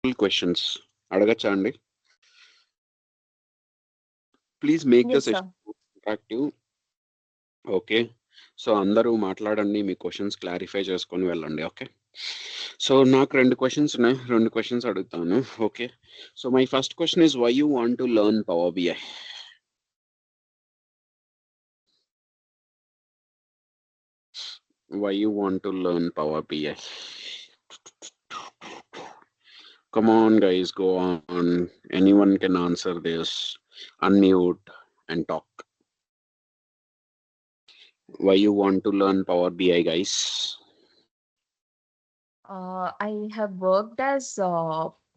questions. అడగచ్చా అండి? Please make the Yes, sir. session interactive. Okay. So అందరూ మాట్లాడండి, మీ questions clarify చేసుకొని వెళ్ళండి. ఓకే. సో నాకు 2 క్వశ్చన్స్ ఉన్నాయి. 2 క్వశ్చన్స్ అడుగుతాను. Okay. So my first question is why you want to learn Power BI? Why you want to learn Power BI? Come on, guys, go on. Anyone can answer this. Unmute and talk. Why you want to learn Power BI, guys? I have worked as a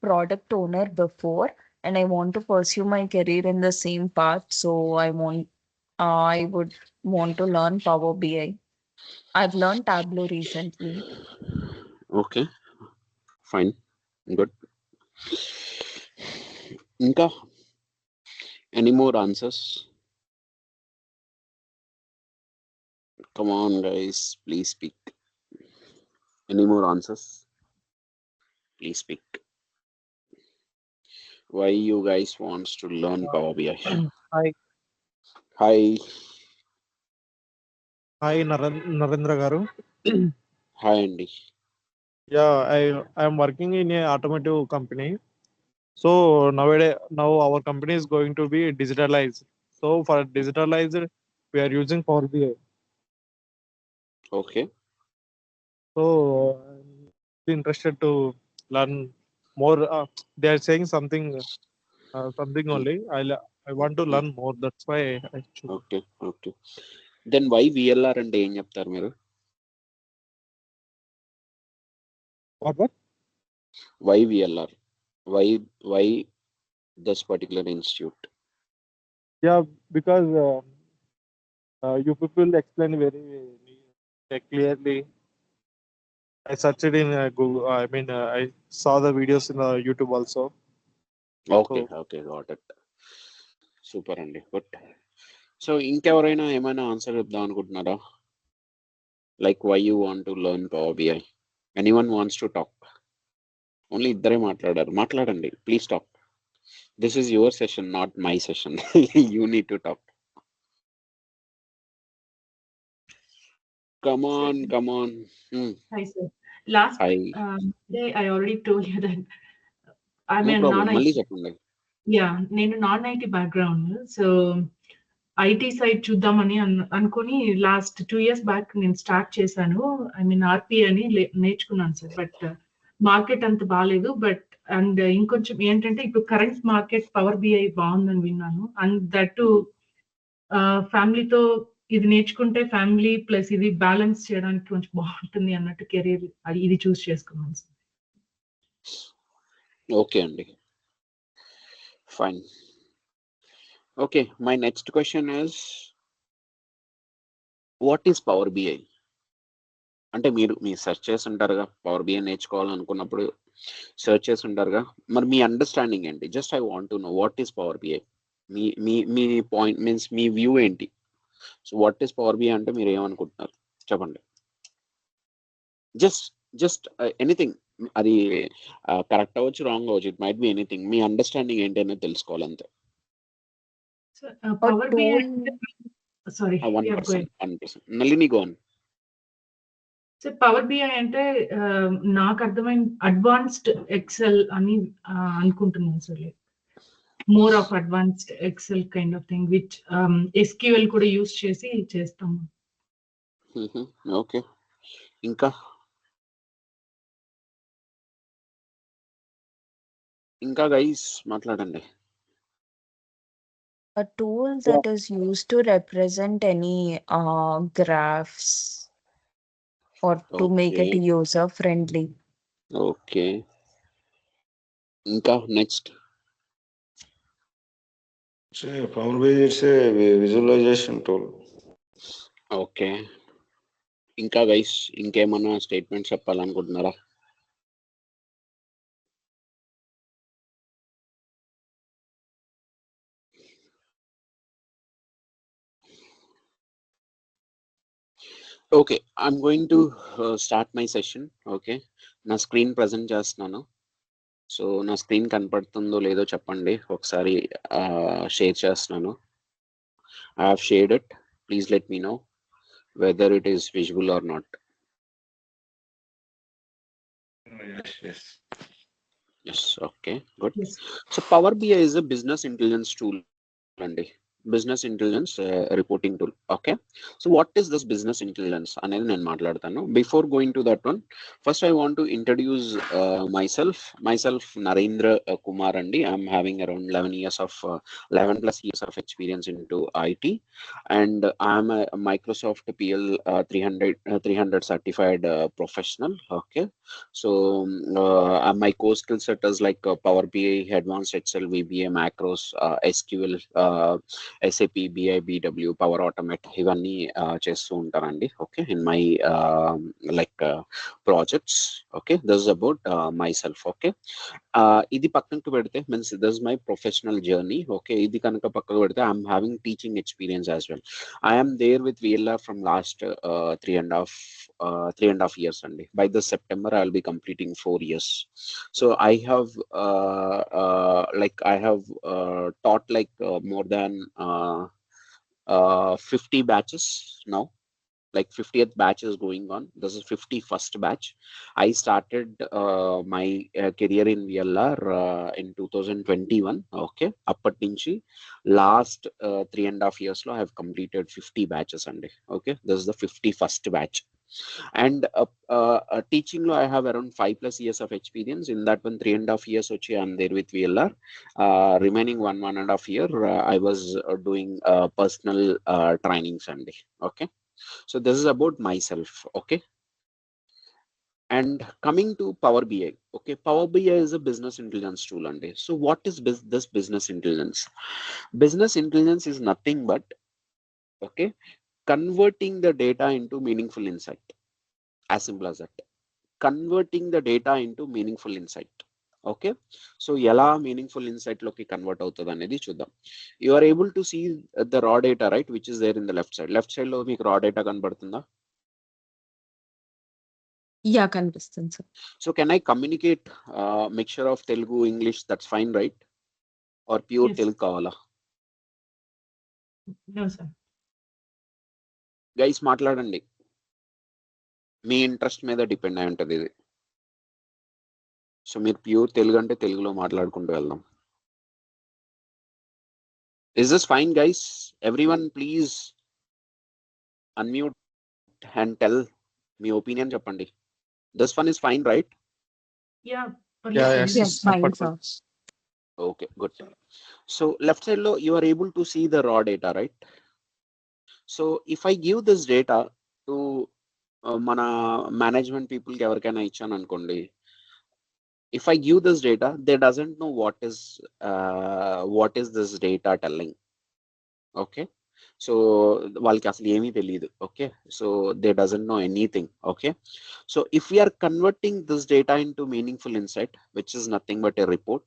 product owner before, and I want to pursue my career in the same path. So I would want to learn Power BI. I've learned Tableau recently. Okay, fine, good. Inka, any more answers? Come on, guys, please speak. Any more answers? Please speak. Why you guys wants to learn Power BI? Hi. Hi. Hi, Narendra garu. Hi, Andy. Yeah, I am working in a automotive company. So nowadays, now our company is going to be digitalized. So for digitalized, we are using Power BI. Okay. So I'm interested to learn more. They are saying something only. I want to learn more. That's why I choose. Okay, okay. Then why VLR అంటే ఏం చెప్తారు మీరు? What? Why VLR? Why this particular institute? Yeah, because you people explain very clearly. I searched it in Google. I saw the videos in YouTube also. Okay, okay, got it. Super అండి, good. So ఇంకెవరైనా ఏమైనా answer ఇద్దాం అనుకుంటున్నారా? Like why you want to learn Power BI? Anyone wants to talk? Only ఇద్దరే మాట్లాడారు. మాట్లాడండి, please talk. This is your session, not my session. You need to talk. Come on, come on. Hi, sir. Last Hi. day I already told you that I'm No a problem. non-IT. మళ్ళీ చెప్పండి. Yeah, నేను non-IT background. So IT side చూద్దామని అనుకుని last 2 years back నేను start చేశాను. ఆర్పి అని నేర్చుకున్నాను sir. But market అంత బాగాలేదు. బట్ అండ్ ఇంకొంచెం ఏంటంటే ఇప్పుడు కరెంట్ మార్కెట్ పవర్ బిఐ బాగుందని విన్నాను. అండ్ దట్ ఫ్యామిలీతో ఇది నేర్చుకుంటే ఫ్యామిలీ ప్లస్ ఇది బ్యాలెన్స్ చేయడానికి కొంచెం బాగుంటుంది అన్నట్టు కెరీర్ ఇది చూస్ చేసుకున్నాను సార్. ఓకే అండి, fine. Okay, my next question is what is power BI? అంటే మీరు సెర్చ్ చేసి ఉంటారుగా, పవర్ బిఐ నేర్చుకోవాలనుకున్నప్పుడు సెర్చ్ చేసి ఉంటారుగా, మరి మీ అండర్స్టాండింగ్ ఏంటి? Just I want to know what is power BI. మీ మీ మీ పాయింట్ మీన్స్ మీ వ్యూ ఏంటి? So what is power BI అంటే మీరు ఏమనుకుంటున్నారు చెప్పండి. Just anything. అది కరెక్ట్ అవ్వచ్చు, రాంగ్ అవ్వచ్చు, ఇట్ మైట్ బి ఎనీథింగ్. మీ అండర్స్టాండింగ్ ఏంటి అనేది తెలుసుకోవాలంతే. Power BI sorry 1%. Nalini go on. So power BI అంటే నాకు అర్థమైన అడ్వాన్స్డ్ ఎక్సెల్ అని అనుకుంటున్నాను sir. Like more of advanced Excel kind of thing which SQL కూడా యూస్ చేసి చేస్తాము. ఓకే, ఇంకా గైస్ మాట్లాడండి. A tool that is used to represent any graphs or to make it user friendly. Okay, ఇంకా next. Power BI is a visualization tool. Okay, ఇంకా guys ఇంకేమన్నా statement చెప్పాలనుకుంటున్నారా? Okay, I'm going to start my session. Okay, నా screen present చేస్తున్నాను. So నా screen కనపడుతుందో లేదో చెప్పండి ఒకసారి. షేర్ చేస్తున్నాను. I have shared it. Please let me know whether it is visible or not. Yes. Yes, okay, good. Yes. So Power BI is a business intelligence tool, Andy. Business intelligence reporting tool. Okay. So what is this business intelligence? అనేది నేను మాట్లాడతాను. Before going to that one, first I want to introduce myself Narendra Kumar Andi. I'm having around 11 plus years of experience into IT, and I'm a Microsoft PL 300 certified professional. Okay. So my core skill set is like Power BI, Advanced Excel, VBA, macros, SQL, SAP, BI, BW, Power Automate, ఇవన్నీ చేస్తూ ఉంటానండి. Okay, in my like projects. Okay, this is about myself. Okay, ఇది పక్కనకు పెడితే means this my professional journey. Okay, ఇది కనుక పక్కకు పెడితే I'm having teaching experience as well. I'm there with VLR from last 3.5 years అండి. By this September I will be completing 4 years. So I have taught like more than 50 batches now. Like 50th batch is going on. This is 51st batch. I started my career in VLR in 2021. Okay, అప్పటి నుంచి last 3.5 years లో I have completed 50 batches అండి. Okay, this is the 51st batch. And teaching lo I have around 5+ years of experience. In that one 3.5 years వచ్చి I'm there with VLR. Remaining 1.5 year I was doing personal trainings అండి. Okay, so this is about myself. Okay, and coming to Power BI. Okay, Power BI is a business intelligence tool అండి. So what is this business intelligence? Business intelligence is nothing but, okay, converting the data into meaningful insight. As simple as that. Converting the data into meaningful insight. Okay, so ఎలా meaningful insight లోకి convert అవుతుంది అనేది చూద్దాం. You are able to see the raw data, right, which is there in the left side లో మీకు raw data కనబడుతుందా? Yeah, కనిపిస్తుంది sir. So can I communicate mixture of Telugu English? That's fine, right? Or pure Yes. Telugu కావాలా? No, sir. Guys మాట్లాడండి, మీ interest మీద depend అయి ఉంటుంది ఇది. సో మీరు ప్యూర్ తెలుగు అంటే తెలుగులో మాట్లాడుకుంటూ వెళ్దాం. Is this fine, guys? Everyone please unmute and tell me opinion చెప్పండి. This one is fine, right? Yeah. Yeah, Yes. Yes, fine, sir. Okay, good. So left side lo you are able to see the raw data, right? So if I give this data to mana management people కి ఎవరికైనా ఇచ్చాను అనుకోండి, if I give this data, they doesn't know what is this data telling. Okay, so వాళ్ళకి అసలు ఏమీ తెలియదు. Okay, so they doesn't know anything. Okay, so if we are converting this data into meaningful insight which is nothing but a report,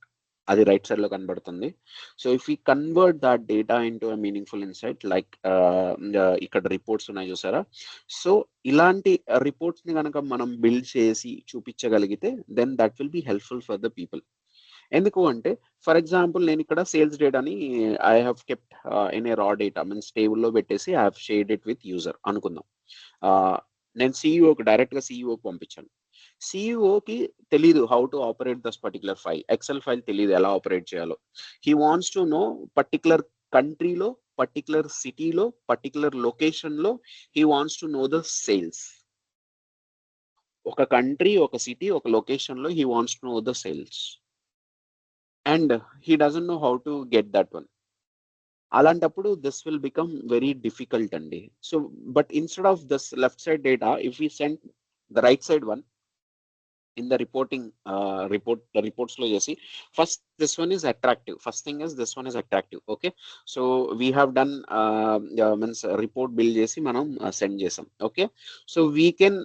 అది right side లో కనబడుతుంది. So if you convert that data into a meaningful insight, like ఇక్కడ reports ఉన్నాయి చూసారా? So ఇలాంటి reports ని కనుక మనం బిల్డ్ చేసి చూపించగలిగితే then that will be helpful for the people. ఎందుకు అంటే, ఫర్ ఎగ్జాంపుల్ నేను ఇక్కడ సేల్స్ డేటాని I have kept in a raw data means టేబుల్లో పెట్టేసి I have shared it with user అనుకుందాం. నేను సిఇఓకి డైరెక్ట్గా సిఇఓకి పంపించాను. సిఇఓకి తెలీదు how to operate this particular file, excel file తెలియదు ఎలా ఆపరేట్ చేయాలో. He wants to know particular కంట్రీలో, పర్టికులర్ సిటీలో, పర్టికులర్ లొకేషన్లో he wants to know the sales. ఒక కంట్రీ, ఒక సిటీ, ఒక లొకేషన్లో he wants to know the sales. And he doesn't know how to get that one. అలాంటప్పుడు this will become very difficult అండి. So but instead of this left side data, if we send the right side one in the reporting reports lo chesi, first this one is attractive. First thing is this one is attractive. Okay, so we have done means report build chesi manam send chesam. Okay, so we can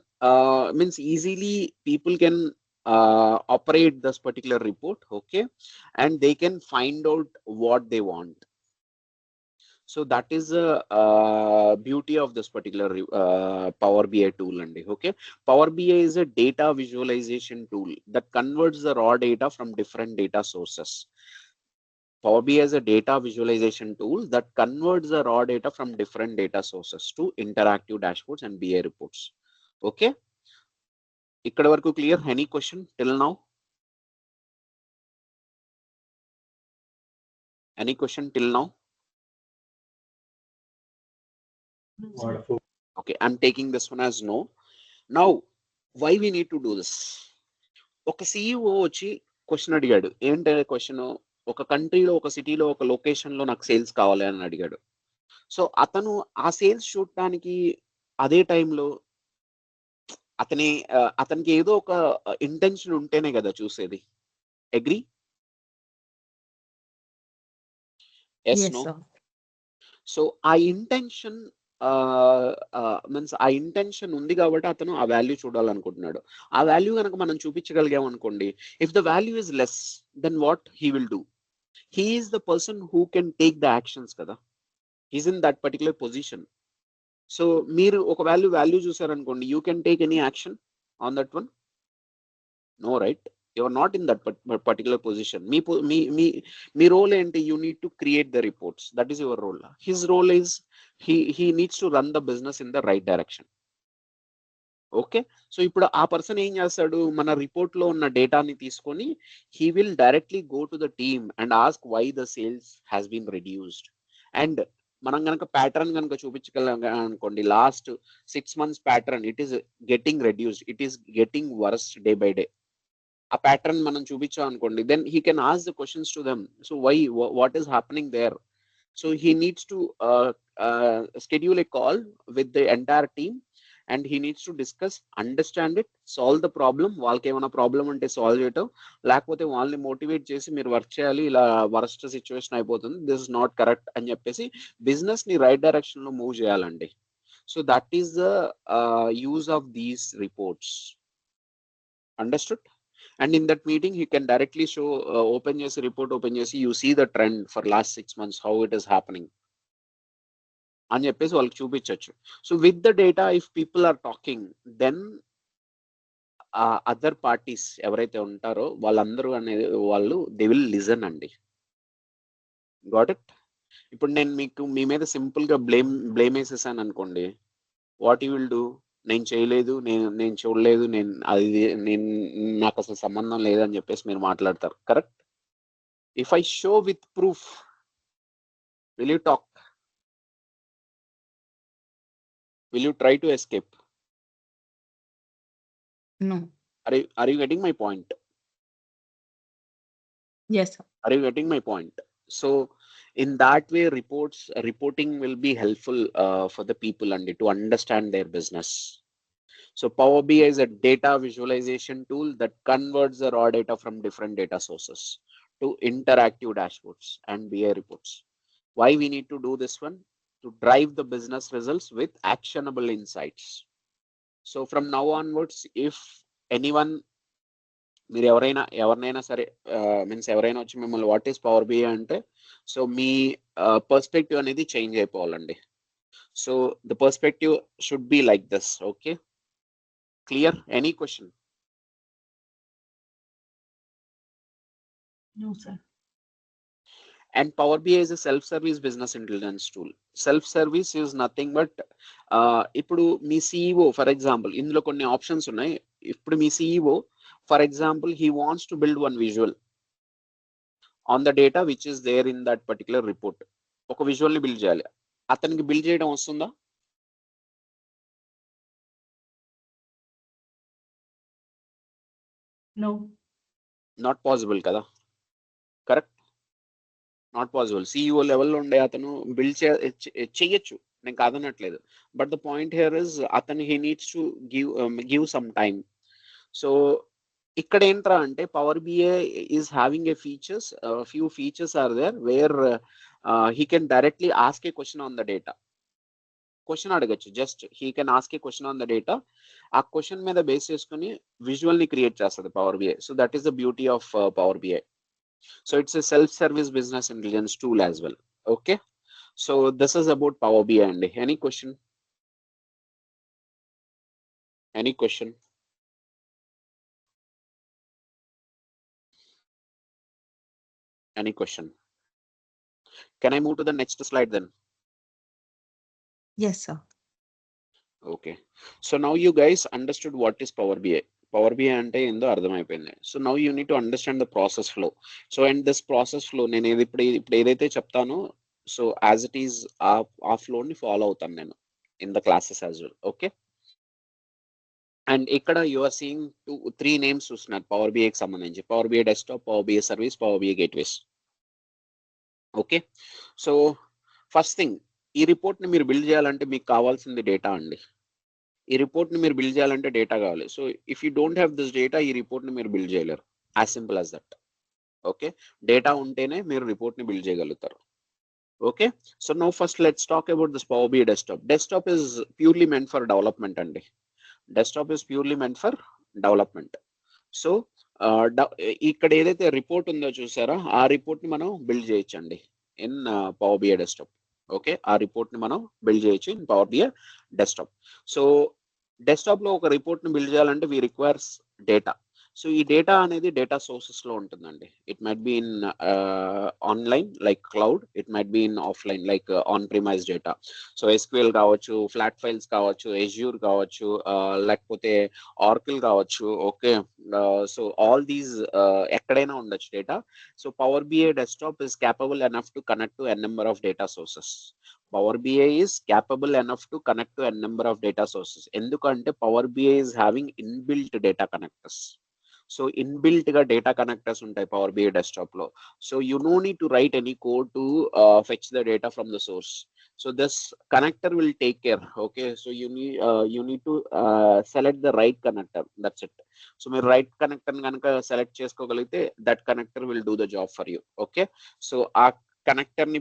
means easily people can operate this particular report. Okay, and they can find out what they want. So that is the beauty of this particular Power BI tool. Okay, Power BI is a data visualization tool that converts the raw data from different data sources. Power BI is a data visualization tool that converts the raw data from different data sources to interactive dashboards and BI reports. Okay, ikkada varaku clear? Any question till now? Any question till now? Wonderful. Okay, I'm taking this one as no. Now, why we need to do this? ఒక CEO వచ్చి question అడిగాడు. ఏంటి question? ఒక కంట్రీలో, ఒక సిటీలో, ఒక location లో నాకు సేల్స్ కావాలి అని అడిగాడు. సో అతను ఆ సేల్స్ చూడటానికి అదే టైంలో అతనికి ఏదో ఒక ఇంటెన్షన్ ఉంటేనే కదా చూసేది. Agree? Yes, Yes, no? sir. So ఆ ఇంటెన్షన్ మీన్స్ ఆ ఇంటెన్షన్ ఉంది కాబట్టి అతను ఆ వాల్యూ చూడాలనుకుంటున్నాడు. ఆ వాల్యూ కనుక మనం చూపించగలిగాం అనుకోండి, if the value is less then what he will do? He is the person who can take the actions కదా. He's in that particular position. So మీరు ఒక వాల్యూ చూసారనుకోండి, you can take any action on that one? No, right? You are not in that particular position. మీ role ఏంటి? You need to create the reports. That is your role. His role is he needs to run the business in the right direction. Okay, so ఇప్పుడు ఆ person ఏం చేస్తాడు? మన report లో ఉన్న డేటాని తీసుకొని he will directly go to the team and ask why the sales has been reduced. And మనం కనుక ప్యాటర్న్ కనుక చూపించగలం అనుకోండి, last 6 months pattern, it is getting reduced, it is getting worse day by day. ఆ pattern మనం చూపించాం అనుకోండి, then he can ask the questions to them. So why, what is happening there? So he needs to schedule a call with the entire team and he needs to discuss, understand it, solve the problem. వాళ్ళకి ఏమైనా problem ఉంటే solve చేయటం, లేకపోతే వాళ్ళని motivate చేసి మీరు work చేయాలి, ఇలా వరస్ట్ సిచ్యువేషన్ అయిపోతుంది, దిస్ ఇస్ నాట్ కరెక్ట్ అని చెప్పేసి బిజినెస్ ని రైట్ డైరెక్షన్ లో మూవ్ చేయాలండి. So that is the use of these reports. Understood? And in that meeting, he can directly show, open yes report, open yes, you see the trend for last 6 months, how it is happening. అని చెప్పేసి వాళ్ళకి చూపించవచ్చు. So with the data, if people are talking, then other parties ఎవరైతే ఉంటారో వాళ్ళందరూ అనేది వాళ్ళు they will listen అండి. Got it? ఇప్పుడు నేను మీకు మీ మీద సింపుల్ గా బ్లేమ్ వేసేసాను అనుకోండి, వాట్ యూ విల్ డూ? నేను చేయలేదు, నేను చూడలేదు, నేను నాకు అసలు సంబంధం లేదని చెప్పేసి మీరు మాట్లాడతారు. Correct? If I show with proof, will you talk? Will you try to escape? No. Are you getting my point? Yes, sir. Are you getting my point? So in that way, reporting will be helpful for the people and to understand their business. So Power BI is a data visualization tool that converts the raw data from different data sources to interactive dashboards and BI reports. Why we need to do this one? To drive the business results with actionable insights. So from now onwards, if anyone, మీరు ఎవరినైనా సరే, means ఎవరైనా వచ్చి మిమ్మల్ని what is power BI అంటే, so మీ perspective అనేది change అయిపోవాలండి. So the perspective should be like this. Okay, clear? Any question? No, sir. And Power BI is a self-service business intelligence tool. Self-service is nothing but, ఇప్పుడు మీ CEO, for example, ఇందులో కొన్ని options ఉన్నాయి. ఇప్పుడు మీ CEO, for example, he wants to build one visual on the data which is there in that particular report. ఒక visual ని build చేయాలి. అతనికి build చేయడం వస్తుందా? No. నాట్ పాసిబుల్ కదా. కరెక్ట్? Not possible. CEO లెవెల్లో ఉండే అతను బిల్డ్ చేయొచ్చు, నేను కాదనట్లేదు. But the point here is, అతను he needs to give some time. So ఇక్కడ ఏంట్రా అంటే, power BI is having a features, few features are there where he can directly ask a question on the data. Question అడగచ్చు, just he can ask a question on the data. ఆ question మీద base చేసుకుని visual ని create చేస్తుంది Power BI. So that is the beauty of Power BI. So it's a self-service business intelligence tool as well. Okay, So this is about Power BI. And any question? Any question? Any question? Can I move to the next slide then? Yes, sir. Okay. So now you guys understood what is Power BI. Power BI అంటే ఏందో అర్థమైపోయింది. So now you need to understand the process flow. So and this process flow నేను ఇప్పుడు ఏదైతే చెప్తానో so as it is ఆ ఫ్లోని follow అవుతాను నేను in the classes as well. Okay. And ఇక్కడ యు ఆర్ సీయింగ్ 3 నేమ్స్ చూస్తున్నారు పవర్ బిఐకి సంబంధించి. Power BI desktop, Power BI service, Power BI gateways. Okay. So first thing, ఈ రిపోర్ట్ని మీరు బిల్డ్ చేయాలంటే మీకు కావాల్సింది డేటా అండి. ఈ రిపోర్ట్ని మీరు బిల్డ్ చేయాలంటే డేటా కావాలి. So if you don't have this data, ఈ రిపోర్ట్ని మీరు బిల్డ్ చేయలేరు. As simple as that. Okay. Data ఉంటేనే మీరు రిపోర్ట్ని బిల్డ్ చేయగలుగుతారు. Okay. So now first let's talk about this power BI desktop. Desktop is purely meant for development అండి. Desktop is purely meant for development. So ఇక్కడ ఏదైతే report ఉందో చూసారా, ఆ రిపోర్ట్ని మనం బిల్డ్ చేయొచ్చండి in power BI desktop. Okay. ఆ రిపోర్ట్ని మనం బిల్డ్ చేయొచ్చు in power BI desktop. So డెస్క్టాప్లో ఒక రిపోర్ట్ని బిల్డ్ చేయాలంటే వీ రిక్వైర్స్ డేటా. సో ఈ డేటా అనేది డేటా సోర్సెస్లో ఉంటుందండి. It might be in online like cloud, it might be in offline like on premise data. So SQL కావచ్చు, ఫ్లాట్ ఫైల్స్ కావచ్చు, ఎజ్యూర్ కావచ్చు, లేకపోతే ఆర్కిల్ కావచ్చు. ఓకే. సో ఆల్ దీస్ ఎక్కడైనా ఉండొచ్చు data. So power BI desktop is capable enough to connect to a number of data sources. Power BI is capable enough to connect to a number of data sources. ఎందుకంటే Power BI is having inbuilt data connectors. So inbuilt గా data connectors ఉంటాయి power BI desktop లో. So you know need to right any code to fetch the data from the source. So this connector will take care. Okay. So you need to select the right connector, that's it. So మీరు right connector కనుక select చేసుకోగలిగితే that connector will do the job for you. Okay. So ఆ కనెక్టర్ని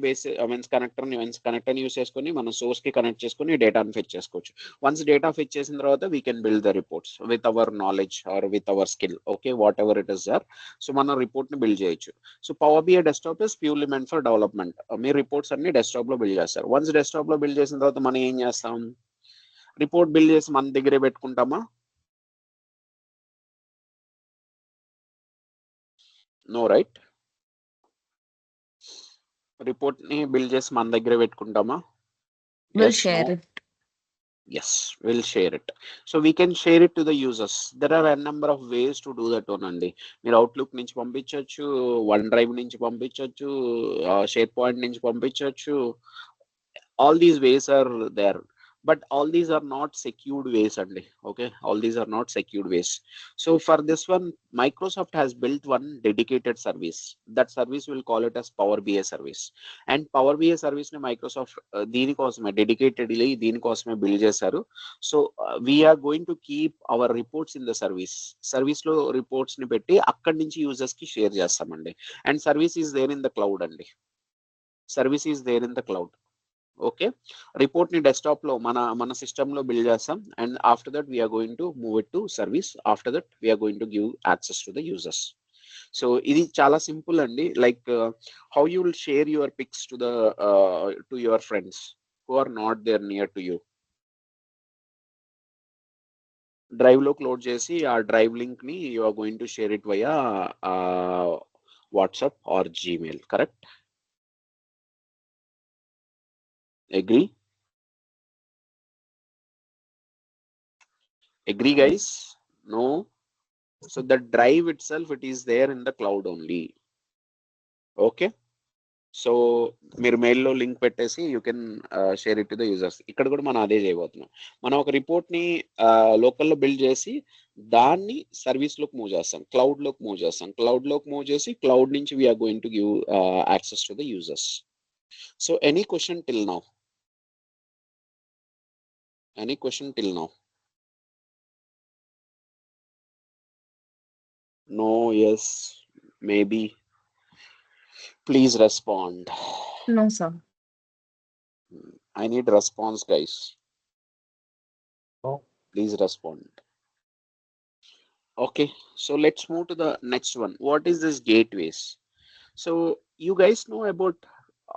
కనెక్టర్ని use చేసుకొని మనం source కి connect చేసుకొని డేటాని fetch చేసుకోవచ్చు. వన్స్ డేటా ఫెచ్ చేసిన తర్వాత we can build the reports with our knowledge or with our skill. Okay. Whatever it is there. So మనం రిపోర్ట్ ని బిల్డ్ చేయొచ్చు. So power BI desktop is purely meant for development. మీరు reports అన్ని desktop లో build చేస్తారు. Once desktop లో build చేసిన తర్వాత మనం ఏం చేస్తాం, రిపోర్ట్ బిల్డ్ చేసి మన దగ్గరే పెట్టుకుంటామా? No, right. రిపోర్ట్ ని బిల్డ్ చేసి మన దగ్గరే పెట్టుకుంటామా? We'll share it. Yes, we'll share it. So we can share it to the users. There are a number of ways to do that one అండి. మీరు అవుట్లుక్ నుంచి పంపించవచ్చు, వన్ డ్రైవ్ నుంచి పంపించవచ్చు, షేర్ పాయింట్ నుంచి పంపించవచ్చు. All these ways are there, but all these are not secured ways అండి. Okay, all these are not secured ways. So for this one, Microsoft has built one dedicated service. That service will call it as Power BI service. And Power BI service ని Microsoft దీనికోసమే dedicatedly దీనికోసమే build చేశారు. So we are going to keep our reports in the service లో reports ని పెట్టి అక్కడి నుంచి users కి షేర్ చేస్తామండి. And service is there in the cloud అండి. Service is there in the cloud. Okay. Report ని డెస్క్టాప్ లో మన సిస్టమ్ లో బిల్డ్ చేస్తాం. And after that we are going to move it to service. After that we are going to give access to the users. So ఇది చాలా simple అండి. Like how you will share your pics to your friends who are not there near to you. Drive లో క్లోడ్ చేసి ఆ drive link ని you are going to share it via WhatsApp or Gmail. Correct? Agree? Agree, guys? No? So the drive itself, it is there in the cloud only. Okay? So మీరు మెయిల్లో link పెట్టేసి you can share it to the users. ఇక్కడ కూడా మనం అదే చేయబోతున్నాం. మనం ఒక రిపోర్ట్ని లోకల్లో బిల్డ్ చేసి దాన్ని సర్వీస్లోకి మూవ్ చేస్తాం, క్లౌడ్లోకి మూవ్ చేస్తాం. క్లౌడ్లోకి మూవ్ చేసి క్లౌడ్ నుంచి we are going to give access to the users. So any question till now? Any question till now? No, yes, maybe. Please respond. No, sir. I need response, guys. No. Please respond. Okay, so let's move to the next one. What is this gateways? So you guys know about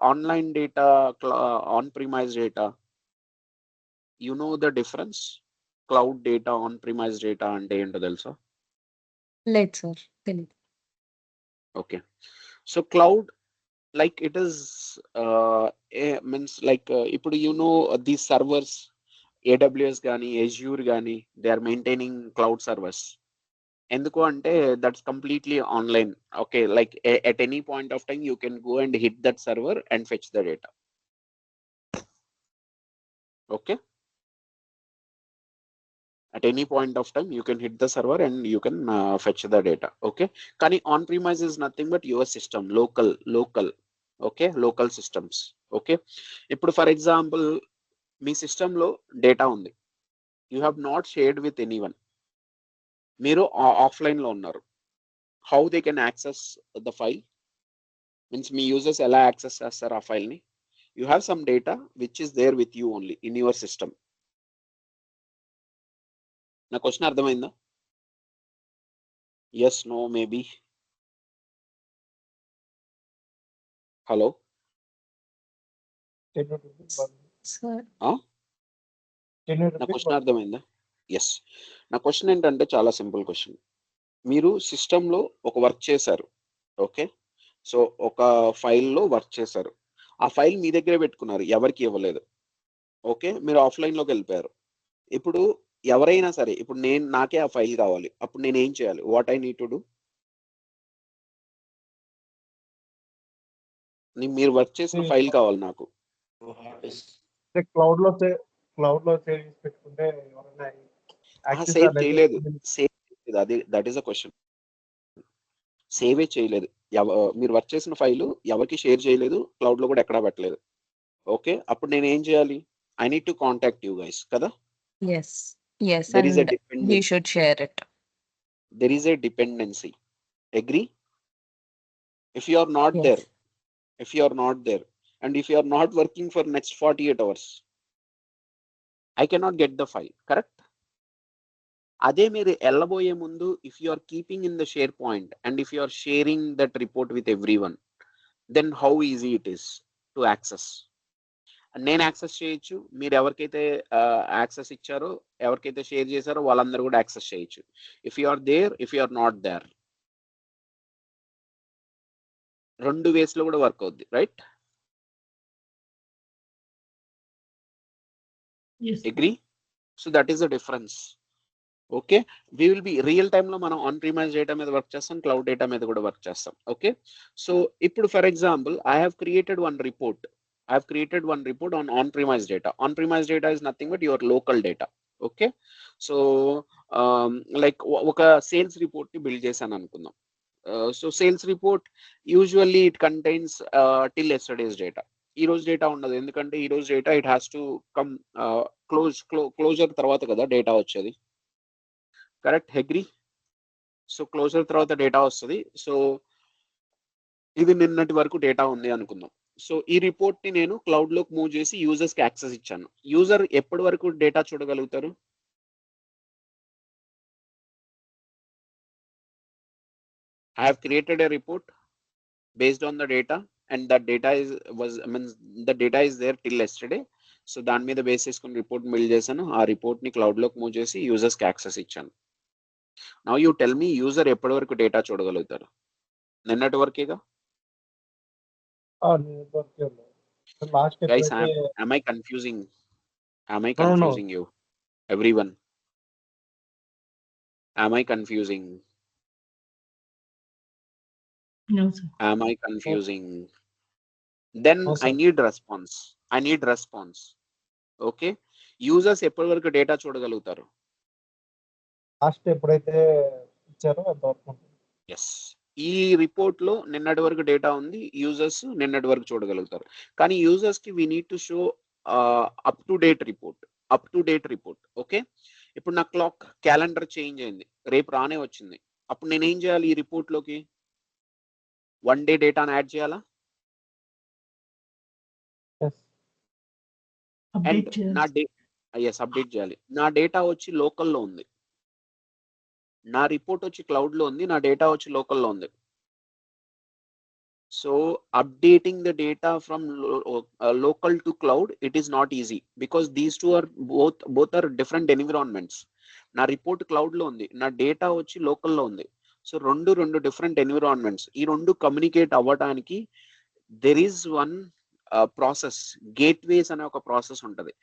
online data, on premise data, you know the difference? Cloud data, on premise data అంటే ఏంటో తెలుసా? లేదు sir, తెలియదు. Okay, so cloud like it is means like ఇప్పుడు you know these servers, AWS గానీ Azure గానీ, they are maintaining cloud servers. ఎందుకు అంటే that's completely online. Okay, like at any point of time you can go and hit that server and fetch the data. Okay, at any point of time you can hit the server and you can fetch the data. Okay, కానీ on premise is nothing but your system, local. Okay, local systems. Okay, ఇప్పుడు for example మీ సిస్టంలో data ఉంది, you have not shared with anyone, మీరు ఆఫ్లైన్లో ఉన్నారు. How they can access the file means మీ users ఎలా యాక్సెస్ చేస్తారు ఆ ఫైల్ని? You have some data which is there with you only in your system. నా క్వశ్చన్ అర్థమైందా? Yes, no, maybe? Hello sir, నా క్వశ్చన్ అర్థమైందా? ఎస్, నా క్వశ్చన్ ఏంటంటే చాలా సింపుల్ క్వశ్చన్. మీరు సిస్టంలో ఒక వర్క్ చేశారు. ఓకే, సో ఒక ఫైల్లో వర్క్ చేశారు, ఆ ఫైల్ మీ దగ్గరే పెట్టుకున్నారు, ఎవరికి ఇవ్వలేదు. ఓకే, మీరు ఆఫ్లైన్లోకి వెళ్ళిపోయారు. ఇప్పుడు ఎవరైనా సరే, ఇప్పుడు నాకే ఆ ఫైల్ కావాలి, అప్పుడు నేను ఏం చేయాలి? What I need to do? మీరు వర్క్ చేసిన ఫైల్ కావాలి నాకు. క్లౌడ్ లో సేవ్ పెట్టుకుంటే సేవ్ చేయలేదు, అది దట్ ఈస్ అ క్వశ్చన్. సేవే చేయలేదు, మీరు వర్క్ చేసిన ఫైల్ ఎవరికి షేర్ చేయలేదు, క్లౌడ్ లో కూడా ఎక్కడా పెట్టలేదు. ఓకే, అప్పుడు నేను ఏం చేయాలి? I need to contact you guys కదా. yes, yes, There is a and we dependency. should share it. There is a dependency. Agree? If you are not Yes. there, if you are not there, and if you are not working for next 48 hours, I cannot get the file. Correct? అదే మీరు వెళ్ళబోయే ముందు, if you are keeping in the share point and if you are sharing that report with everyone, then how easy it is to access. నేను access చేయొచ్చు, మీరు ఎవరికైతే access ఇచ్చారో, ఎవరికైతే షేర్ చేశారో వాళ్ళందరూ కూడా యాక్సెస్ చేయొచ్చు. If you are there, if you are not there, రెండు వేస్ లో కూడా వర్క్ అవుద్ది. Right? Agree? So that is the difference. Okay, we will be real time లో మనం ఆన్ ప్రిమైజ్ డేటా మీద వర్క్ చేస్తాం, క్లౌడ్ డేటా మీద కూడా వర్క్ చేస్తాం. ఓకే, సో ఇప్పుడు for example I have created one report. I have created one report on on-premise data. On-premise data is nothing but your local data. Okay, so like ఒక sales report ని build చేశాను అనుకుందాం. So sales report usually it contains till yesterday's data. ఈ రోజు data ఉండదు, ఎందుకంటే ఈ రోజు data it has to come closure తర్వాత కదా డేటా వచ్చేది. కరెక్ట్? అగ్రీ? సో క్లోజర్ తర్వాత డేటా వస్తుంది. సో ఇది నిన్నటి వరకు డేటా ఉంది అనుకుందాం. సో ఈ రిపోర్ట్ ని నేను క్లౌడ్ లోకి మూవ్ చేసి యూజర్స్ కి యాక్సెస్ ఇచ్చాను. యూజర్ ఎప్పటి వరకు డేటా చూడగలుగుతారు? I have created a report based on the data and that data the data is there till yesterday. So దాని మీద బేస్ చేసుకుని రిపోర్ట్ బిల్డ్ చేశాను. ఆ రిపోర్ట్ ని క్లౌడ్ లోకి మూవ్ చేసి యూజర్స్ కి యాక్సెస్ ఇచ్చాను. Now you tell me, user ఎప్పటి వరకు డేటా చూడగలుగుతారు? నిన్నటి వరకేగా. Guys, am I confusing? Am I confusing you? Everyone, am I confusing? No, sir. Am I confusing? Then No, sir. I need response. Okay, users ఎప్పటి వరకు data చూడగలుగుతారు? Last ఎప్పుడైతే ఇచ్చారో అంతవరకు. ఎస్, ఈ రిపోర్ట్ లో నిన్నటి వరకు డేటా ఉంది, యూజర్స్ నిన్నటి వరకు చూడగలుగుతారు. కానీ యూజర్స్ కి we need to show up to date report. Okay, ఇప్పుడు నా క్లాక్ క్యాలెండర్ చేంజ్ అయింది, రేపు రానే వచ్చింది, అప్పుడు నేను ఏం చేయాలి? ఈ రిపోర్ట్ లోకి 1 డే డేటాను యాడ్ చేయాలా? అండ్ నా అప్డేట్ చేయాలి. నా డేటా వచ్చి లోకల్లో ఉంది, నా రిపోర్ట్ వచ్చి క్లౌడ్ లో ఉంది, నా డేటా వచ్చి లోకల్లో ఉంది. So updating the data from local to cloud, it is not easy because these two are both are different environments. నా రిపోర్ట్ క్లౌడ్ లో ఉంది, నా డేటా వచ్చి లోకల్లో ఉంది. సో రెండు డిఫరెంట్ ఎన్విరాన్మెంట్స్. ఈ రెండు కమ్యూనికేట్ అవ్వడానికి there is one process, gateways అనే ఒక ప్రాసెస్ ఉంటుంది.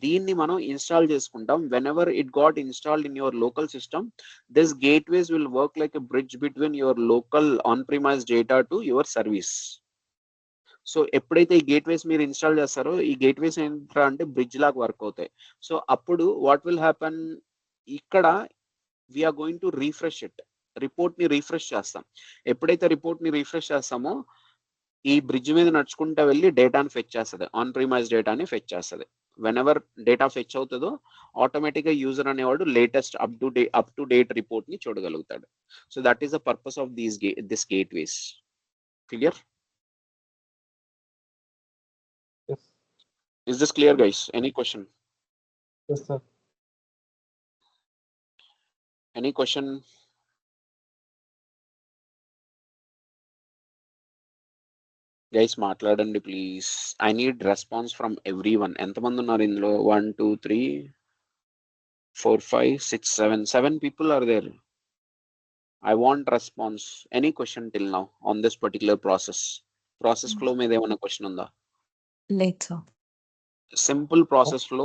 దీన్ని మనం ఇన్స్టాల్ చేసుకుంటాం. When ever it got installed in your local system, this gateways will work like a bridge between your local on premise data to your service. So ఎప్పుడైతే ఈ gateways మీరు install చేస్తారో, ఈ గేట్వేస్ ఏంటంటే అంటే బ్రిడ్జ్ లాగా work అవుతాయి. So అప్పుడు వాట్ విల్ హ్యాపన్, ఇక్కడ we are going to refresh it, report ని రీఫ్రెష్ చేస్తాం. ఎప్పుడైతే రిపోర్ట్ ని రీఫ్రెష్ చేస్తామో ఈ బ్రిడ్జ్ మీద నడుచుకుంటూ వెళ్ళి డేటాని ఫెచ్ చేస్తుంది, ఆన్ ప్రిమైజ్ డేటాని ఫెచ్ చేస్తుంది. వెన్ ఎవర్ డేటా ఫెచ్ అవుతుందో ఆటోమేటిక్ గా యూజర్ అనేవాడు latest up to date report ని చూడగలుగుతాడు. So that is the purpose of this gateways. Clear? Yes. Is this clear, guys? Any question? Yes, sir. Any question? Guys, మాట్లాడండి please. I need response from every one. ఎంతమంది ఉన్నారు ఇందులో? 1 2 3 4 5 6 7 people are there. I want response. Any question till now on this particular process flow మీద ఏమైనా question ఉందా? Later. Simple process flow,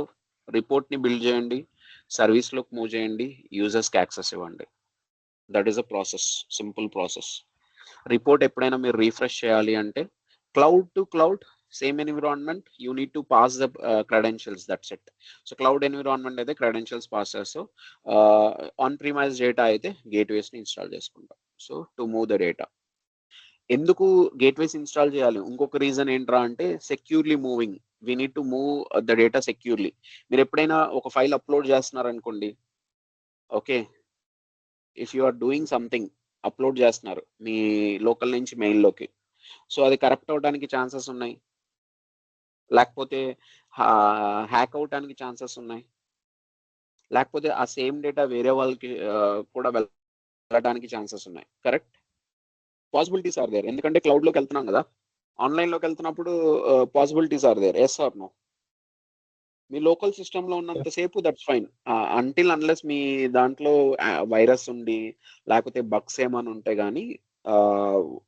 report ని build చేయండి, service లోకి మూవ్ చేయండి, యూజర్స్ కి యాక్సెస్ ఇవ్వండి. That is a process, simple process. Report ఎప్పుడైనా మీరు రీఫ్రెష్ చేయాలి అంటే cloud to cloud same environment, you need to pass the credentials, that's it. So cloud environment అయితే క్రెడెన్షియల్స్ పాస్ చేస్తాం, ఆన్ ప్రిమైజ్ డేటా అయితే gateways ని install చేసుకుంటాం. So to move the data. ఎందుకు గేట్వేస్ ఇన్స్టాల్ చేయాలి? ఇంకొక రీజన్ ఏంట్రా అంటే securely moving. We need to move the data securely. మీరు ఎప్పుడైనా ఒక ఫైల్ అప్లోడ్ చేస్తున్నారు అనుకోండి, okay, if you are doing something, upload చేస్తున్నారు మీ లోకల్ నుంచి మెయిల్లోకి, సో అది కరెక్ట్ అవడానికి ఛాన్సెస్ ఉన్నాయి, లేకపోతే హ్యాక్ అవడానికి ఛాన్సెస్ ఉన్నాయి, లేకపోతే ఆ సేమ్ డేటా వేరే వాళ్ళకి కూడా వెళ్ళడానికి ఛాన్సెస్ ఉన్నాయి. కరెక్ట్? Possibilities are there. ఎందుకంటే క్లౌడ్లోకి వెళ్తున్నాం కదా, ఆన్లైన్లోకి వెళ్తున్నప్పుడు possibilities are there. Yes or no? మీ లోకల్ సిస్టంలో ఉన్నంతసేపు దట్స్ ఫైన్, అంటిల్ అన్లెస్ మీ దాంట్లో వైరస్ ఉండి లేకపోతే బగ్స్ ఏమైనా ఉంటే కానీ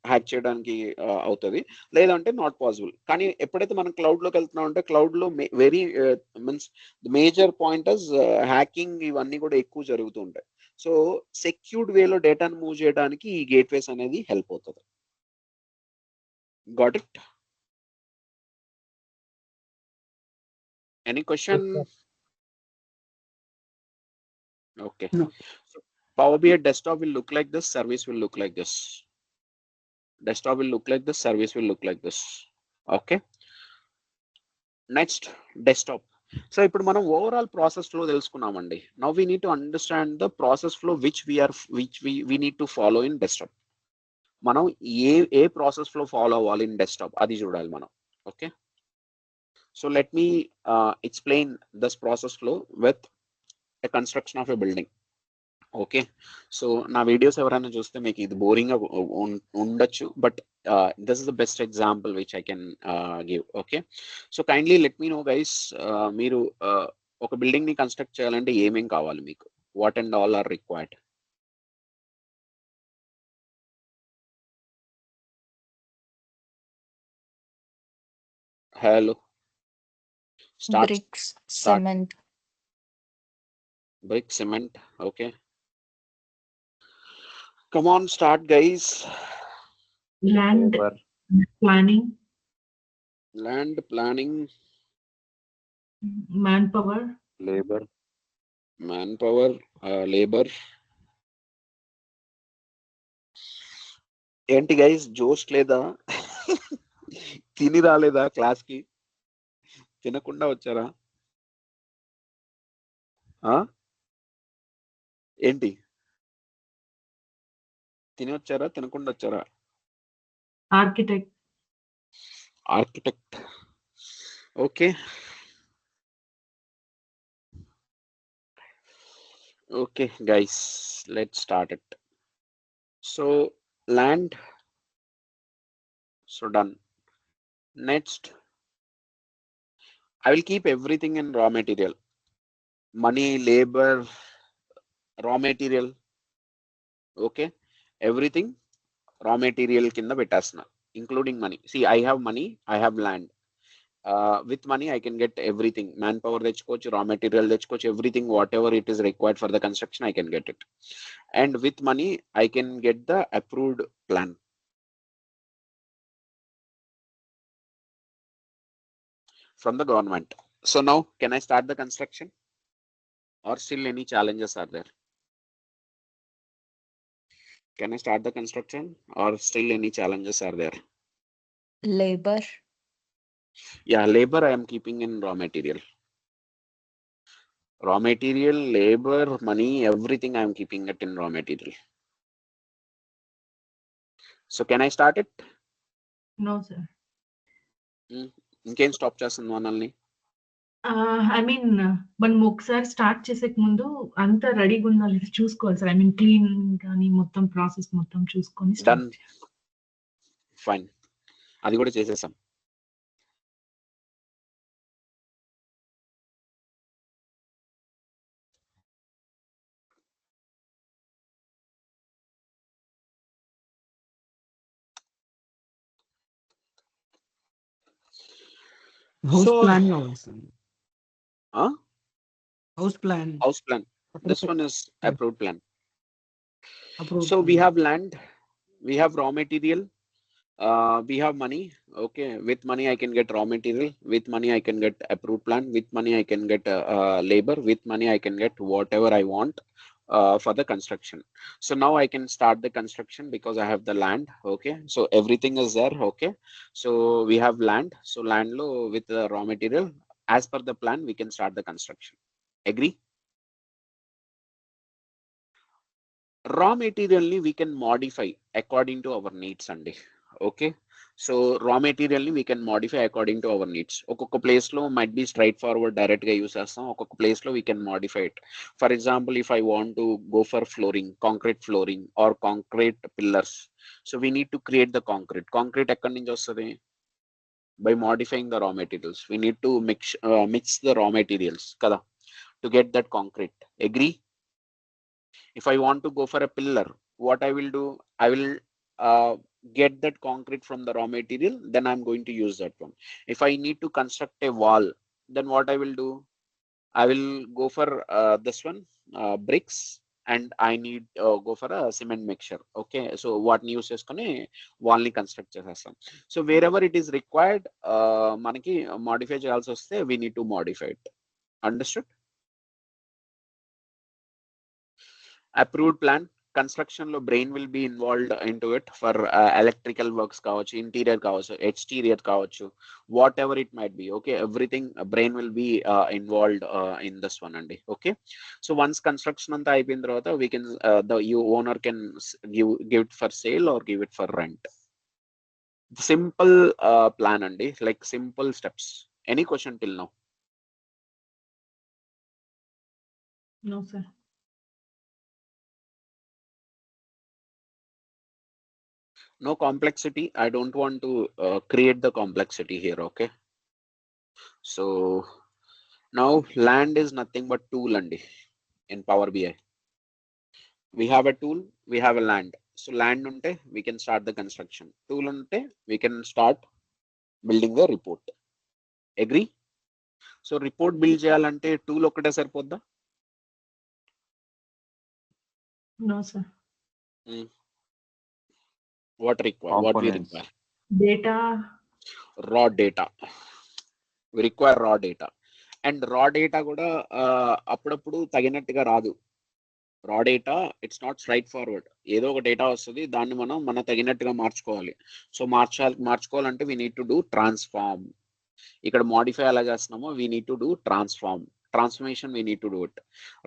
హ్యాక్ చేయడానికి అవుతుంది, లేదంటే నాట్ పాసిబుల్. కానీ ఎప్పుడైతే మనం క్లౌడ్లోకి వెళ్తున్నాం అంటే క్లౌడ్లో very means major pointers hacking ఇవన్నీ కూడా ఎక్కువ జరుగుతూ ఉంటాయి. సో సెక్యూర్డ్ వేలో డేటాను మూవ్ చేయడానికి ఈ గేట్వేస్ అనేది హెల్ప్ అవుతుంది. Got it? Any question? Okay. No. So Power BI desktop will look like this, service will look like this. Desktop will look like this, service will look like this. Okay. Next, desktop. So ఇప్పుడు మనం overall process flow తెలుసుకున్నామండి. Now we need to understand the process flow which we need to follow in desktop. మనం ఏ process flow follow అవ్వాలి ఇన్ desktop అది చూడాలి మనం. Okay. So let me explain this process flow with a construction of a building. Okay. So నా videos ఎవరైనా చూస్తే మీకు ఇది బోరింగ్ గా ఉండొచ్చు, but this is the best example which I can give. Okay. So kindly let me know guys, మీరు ఒక building ని కన్స్ట్రక్ట్ చేయాలంటే ఏమేం కావాలి మీకు? What and all are required? Hello, start. Bricks, cement. Brick, cement. Okay. Come on, start, guys. Land Labor. planning, Land planning, manpower, Labor. manpower, labor. ఏంటి guys, జోష్ లేదా? తిని రాలేదా క్లాస్ కి? తినకుండా వచ్చారా? ఏంటి, తిని వచ్చారా తినకుండా వచ్చారా? architect, architect. Okay. Okay guys, let's start it. So land So done. Next, I will keep everything in raw material. Money, labor, raw material. Okay. Everything raw material kinda పెట్టేస్తున్నా, including money. See, I have money, I have land. With money, I can get everything. Manpower తెచ్చుకోవచ్చు, raw material తెచ్చుకోవచ్చు, everything, whatever it is required for the construction, I can get it. And with money, I can get the approved plan from the government. So now, can I start the construction? Or still any challenges are there? Can I start the construction or still any challenges are there? Labor. Yeah, labor I am keeping in raw material. Raw material, labor, money, everything I am keeping it in raw material. So can I start it? No, sir. ఇంకేం stop చేస్తుంది మనల్ని? I mean మనం ఒకసారి start చేసే ముందు అంతా రెడీగా ఉందా లేదా చూసుకోవాలి సార్. ఐ మీన్ క్లీన్ కానీ మొత్తం ప్రాసెస్ మొత్తం చూసుకొని డన్, ఫైన్, అది కూడా చేసేసాం. House So, plan also. huh? House plan. House plan. This one is approved plan. Approved So plan. we have land, we have raw material, we have money. Okay, with money I can get raw material, with money I can get approved plan, with money I can get labor, with money I can get whatever I want for the construction. So now I can start the construction because I have the land. Okay, so everything is there. Okay, so we have land, so land lo with the raw material, as per the plan we can start the construction. Agree? Raw material ni we can modify according to our needs అండి. Okay, so raw material ni we can modify according to our needs. ఒక్కొక్క place లో might be straight forward direct గా use చేస్తాం, ఒక్కొక్క place లో we can modify it. For example, if I want to go for flooring, concrete flooring or concrete pillars, so we need to create the concrete ఎక్కడి నుంచి వస్తుంది? By modifying the raw materials. We need to mix the raw materials కదా to get that concrete. Agree? If I want to go for a pillar, what I will do, I will get that concrete from the raw material, then I'm going to use that one. If I need to construct a wall, then what I will do, I will go for this one, bricks, and I need go for a cement mixture. Okay, so what use cheskoni wall ni construct chestam. So wherever it is required, manaki modify cheyalsi vaste, we need to modify it. Understood? Approved plan, construction lo brain will be involved into it for electrical works kaavachu, interior kaavachu, exterior kaavachu, whatever it might be. Okay, everything brain will be involved in this one andi. Okay, so once construction anta ayipoyin tarvata, we can the owner can give it for sale or give it for rent. Simple plan andi, like simple steps. Any question till now? No, sir. No complexity. I don't want to create the complexity here. Okay, so now land is nothing but tool andi in Power BI. We have a tool, we have a land. So land unte we can start the construction, tool unte we can start building the report. Agree? So report build cheyalante tool okkate saripodda? No, sir. What we Components. require? Data. Raw data. We require raw data. And raw data kuda appudapudu taginattuga raadu. Raw data it's not straight forward. ఏదో ఒక data వస్తుంది, దాన్ని మనం మన తగినట్టుగా మార్చుకోవాలి. So మార్చుకోవాలంటే we need to do transform. ఇక్కడ మాడిఫై ఎలా చేస్తున్నామో we need to do transformation we need to do it.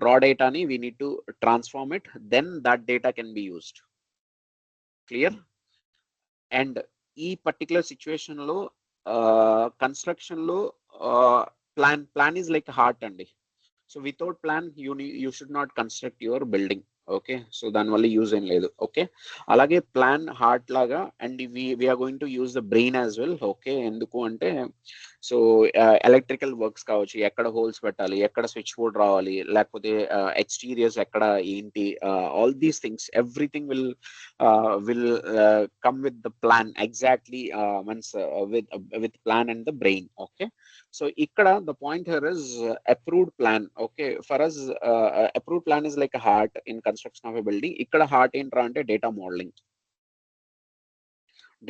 Raw డేటాని we need to transform it, then that data can be used. Clear? And ఈ particular situation లో construction లో plan is like heart అండి. So without plan, you should not construct your building. Okay, so దానివల్ల use ఏం లేదు. Okay, అలాగే plan heart లాగా and we are going to use the brain as well. Okay, ఎందుకు అంటే సో ఎలక్ట్రికల్ వర్క్స్ కావచ్చు, ఎక్కడ హోల్స్ పెట్టాలి, ఎక్కడ స్విచ్ బోర్డ్ రావాలి, లేకపోతే ఎక్స్టీరియర్స్ ఎక్కడ ఏంటి, all these things everything will come with the plan exactly, means with plan and the brain. Okay, so ikkada the point here is approved plan. Okay, for us approved plan is like a heart in construction of a building. Ikkada heart entra ante data modeling.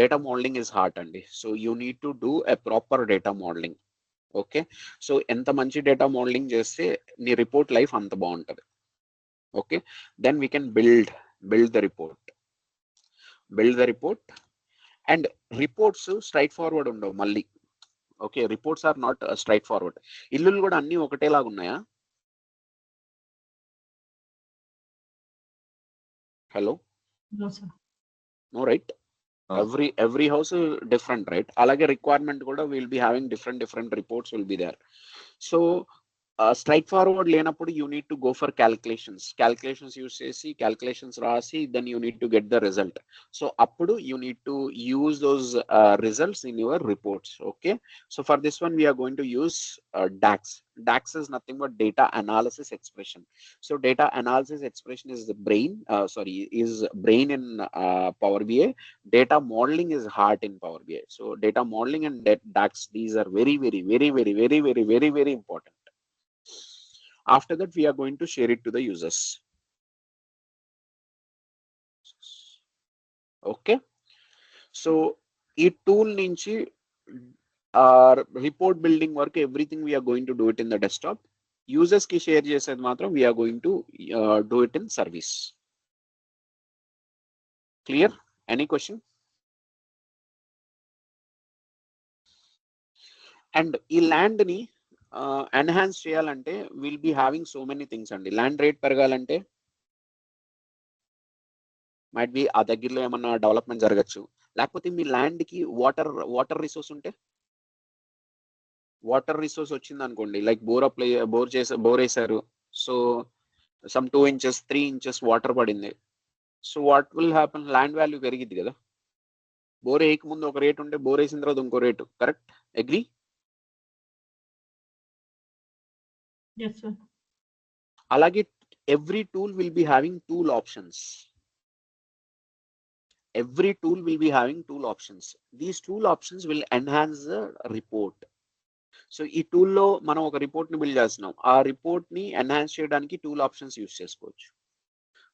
Data modeling is heart andi, so you need to do a proper data modeling. Okay, so enta manchi data modeling cheste nee report life anta baaguntadi. Okay, then we can build the report and reports straight forward undavu malli. Okay, reports are not straight forward. ఇల్లులు కూడా అన్ని ఒకటేలాగా ఉన్నాయా? Hello, No, sir. No right, every house is different, right? అలాగే requirement కూడా will be having different reports will be there. So straight forward లేనప్పుడు you need to go for calculations use చేసి calculations రాసి then you need to get the result. So అప్పుడు you need to use those results in your reports. Okay, so for this one we are going to use DAX is nothing but data analysis expression. So data analysis expression is the brain, is brain in Power BI. Data modeling is heart in Power BI. So data modeling and DAX, these are very important. After that, we are going to share it to the users. Okay, so ee tool nunchi report building work, everything we are going to do it in the desktop. Users ki share chesedi matram we are going to do it in service. Clear? Any question? And ee land ni enhance cheyalante we'll be having so many things andi. Land rate పెరగాలంటే might be ఆ దగ్గరలో ఏమన్నా development జరగచ్చు, లేకపోతే మీ land కి water resource ఉంటే, water resource వచ్చింది అనుకోండి, లైక్ బోర్ వేసారు, so some 2 inches 3 inches water పడింది, so what will happen, land value పెరిగింది కదా. బోర్ వేయక ముందు ఒక రేట్ ఉంటే బోర్ వేసిన తర్వాత ఇంకో rate, correct? Agree? Yes, sir. అలాగే every tool will be having tool options. Every tool will be having tool options. These tool options will enhance the report. So ఈ టూల్లో మనం ఒక రిపోర్ట్ ని బిల్డ్ చేస్తున్నాం, ఆ రిపోర్ట్ ని ఎన్హాన్స్ చేయడానికి tool options use చేసుకోవచ్చు.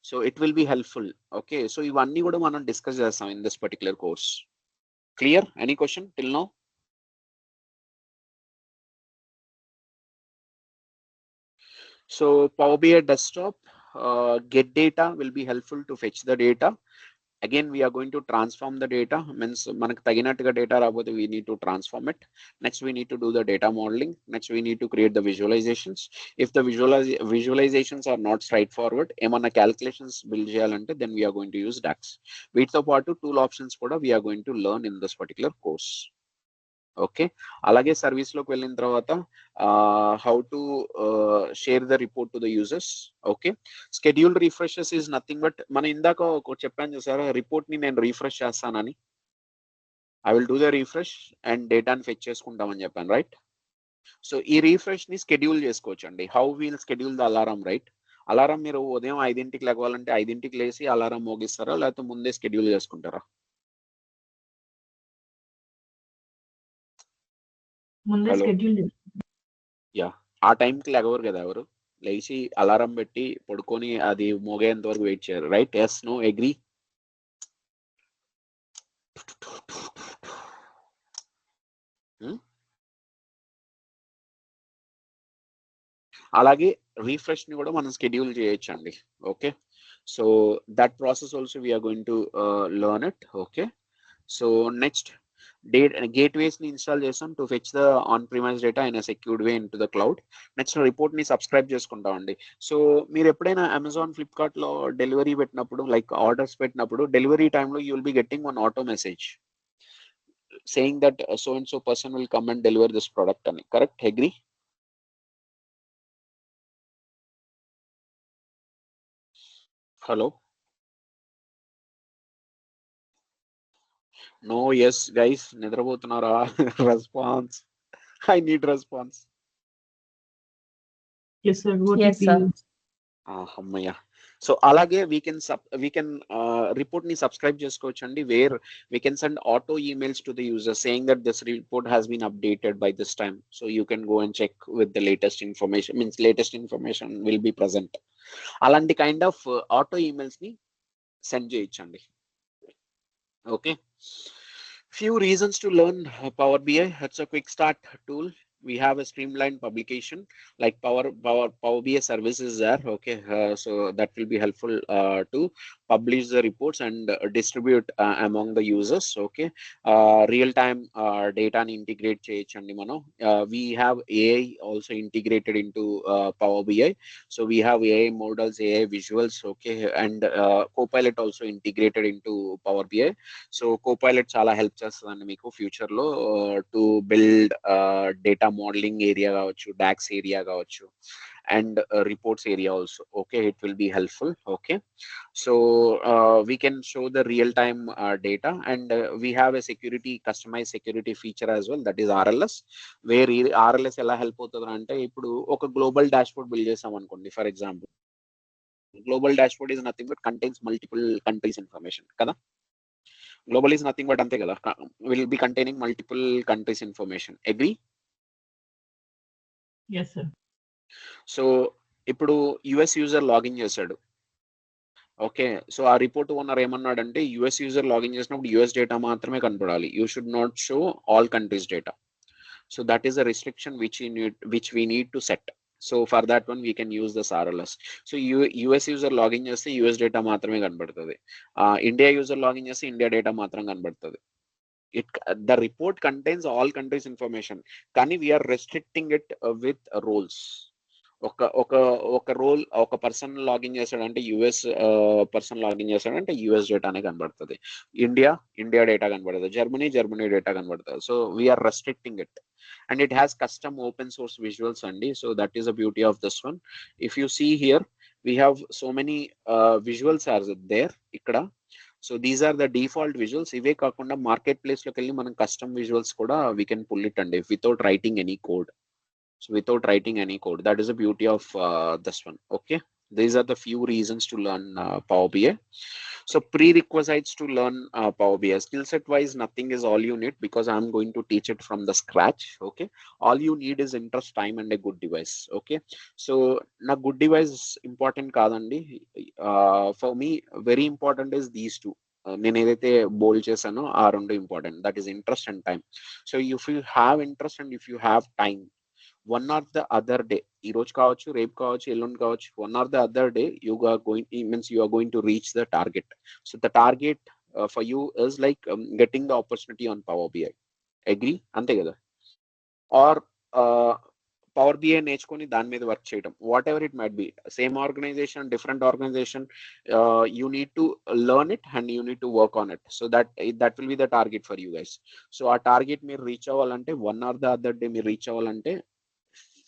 So it will be helpful. Okay, so ఇవన్నీ కూడా మనం డిస్కస్ చేస్తాం in this particular course. Clear? Any question till now? So Power BI desktop, get data will be helpful to fetch the data. Again, we are going to transform the data, means manaku taginattuga data raabothe we need to transform it. Next we need to do the data modeling. Next we need to create the visualizations. If the visualizations are not straightforward, emanna calculations build cheyalante, then we are going to use DAX. Veetho paatu tool options kuda we are going to learn in this particular course. Okay, అలాగే service లోకి వెళ్ళిన తర్వాత how to share the report to the users. Okay, schedule refreshes is nothing but, మనం ఇందాక చెప్పాను చూసారా, report ని నేను రీఫ్రెష్ చేస్తానని. I will do the refresh and డేటాని ఫెచ్ చేసుకుంటామని చెప్పాను, రైట్? సో ఈ రీఫ్రెష్ ని స్కెడ్యూల్ చేసుకోవచ్చు అండి. How will schedule the alarm, right? Alarm మీరు ఉదయం 5ంటికి లెగవాలంటే 5ంటికి లేసి అలారం మోగిస్తారా, లేకపోతే ముందే స్కెడ్యూల్ చేసుకుంటారా? ముందే షెడ్యూల్ యా, ఆ టైంకి లెగవరు కదా ఎవరు, లేచి అలారం పెట్టి పడుకొని అది మోగేంత వరకు వెయిట్ చేయరు, రైట్? Yes, no, agree? అలాగే రీఫ్రెష్ ని కూడా మనం షెడ్యూల్ చేయొచ్చు అండి. Okay, so that process also we are going to learn it. Okay, so next gateways ని ఇన్స్టాల్ చేస్తాం to fetch the on premise data in secured way in to the cloud. Next report ని subscribe చేసుకుంటామండి. So మీరు ఎప్పుడైనా Amazon, Flipkart లో delivery పెట్టినప్పుడు, like orders పెట్టినప్పుడు, delivery టైంలో you will be getting one auto message saying that so and so person will come and deliver this product అని, correct? Agree? Hello. No, yes, guys. నిద్రపోతున్నారా? Response. I need response. Yes, sir. Yes, OTP. sir. అమ్మయ్య. So అలాగే we can report ని subscribe చేసుకోవచ్చు అండి, where we can send auto emails to the user saying that this report has been updated by this time, so you can go and check with the latest information, means latest information will be present. అలాంటి kind of auto emails ని send చేయొచ్చండి. Okay, few reasons to learn Power BI. It's a quick start tool. We have a streamlined publication like Power BI services there. Okay, so that will be helpful to publish the reports and distribute among the users. Okay, real time data and integrate cheyachandi mano. We have AI also integrated into Power BI. So we have AI models, AI visuals. Okay, and Copilot also integrated into Power BI. So Copilot చాలా help చేస్తుందండి మీకు future లో to build data modeling area కావచ్చు, DAX area కావచ్చు, and reports area also. Okay, it will be helpful. Okay, so we can show the real time data and we have a security, customize security feature as well, that is RLS. Where RLS ఎలా help అవుతుంది అంటే, ఇప్పుడు ఒక global dashboard build చేసాం అనుకోండి, for example. Global dashboard is nothing but contains multiple countries information కదా. Global is nothing but ante kada, will be containing multiple countries information. Agree? Yes, sir. So ఇప్పుడు US user login చేశాడు. Okay, so ఆ report owner ఏమన్నాడంటే, US user login చేసినప్పుడు US data మాత్రమే కనపడాలి, you should not show all countries data. So that is a restriction which we need to set. So for that one we can use this RLS. So US user login చేస్తే US data మాత్రమే కనబడుతుంది, India user login చేస్తే India data మాత్రం కనబడుతుంది. The report contains all countries information, కానీ we are restricting it with roles. ఒక role, ఒక person login చేశాడంటే యుఎస్ పర్సన్ లాగిన్ చేశాడంటే యుఎస్ డేటానే కనబడుతుంది, ఇండియా డేటా కనబడుతుంది, జర్మనీ డేటా కనబడుతుంది. So we are restricting it. And it has custom open source visuals andi, so that is the beauty of this one. If you see here, we have so many visuals are there ikkada. So these are the default visuals. Ive kaakunda marketplace loki velli manam custom visuals kuda we can pull it andi without writing any code. So without writing any code, that is the beauty of this one. Okay, these are the few reasons to learn Power BI. So prerequisites to learn Power BI. Skill set wise, nothing is all you need, because I'm going to teach it from the scratch. Okay, all you need is interest, time, and a good device. Okay, so na good device is important kadandi. For me, very important is these two. నేను ఏదైతే బోల్డ్ చేశానో ఆ రెండు important, that is interest and time. So if you have interest and if you have time, one or the other day, ఈ రోజు కావచ్చు, రేపు కావచ్చు, ఎల్లుండి కావచ్చు, one or the other day you are going to reach the target. So the target for you is like getting the opportunity on Power BI. Agree? అంతే కదా. Or Power BI నేర్చుకొని దాని మీద వర్క్ చేయడం, whatever it might be, same organisation, different organisation, you need to learn it and you need to work on it. So that will be the target for you guys. So ఆ target మీరు reach అవ్వాలంటే, one or the other day మీరు reach అవ్వాలంటే,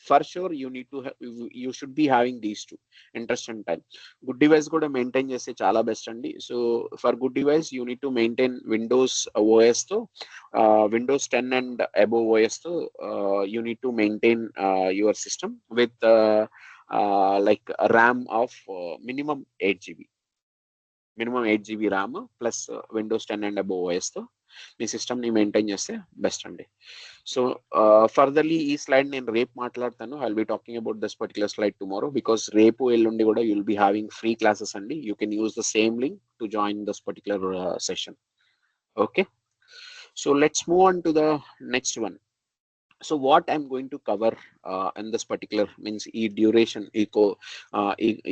for sure you should be having these two, interest and time. Good device కూడా maintain చేస్తే చాలా best అండి. So for good device you need to maintain Windows OS తో, Windows 10 and above OS తో you need to maintain your system with like RAM of minimum 8 GB, minimum 8 GB RAM plus Windows 10 and above OS తో మీ system ని maintain చేస్తే best అండి. So furtherly ఈ slide నేను రేపు మాట్లాడతాను. I will be talking about this particular slide tomorrow, because రేపు ఎల్లుండి కూడా you will be having free classes అండి. You can use the same link to join this particular session. Okay, so let's move on to the next one. So what I'm going to cover in this particular means ఈ duration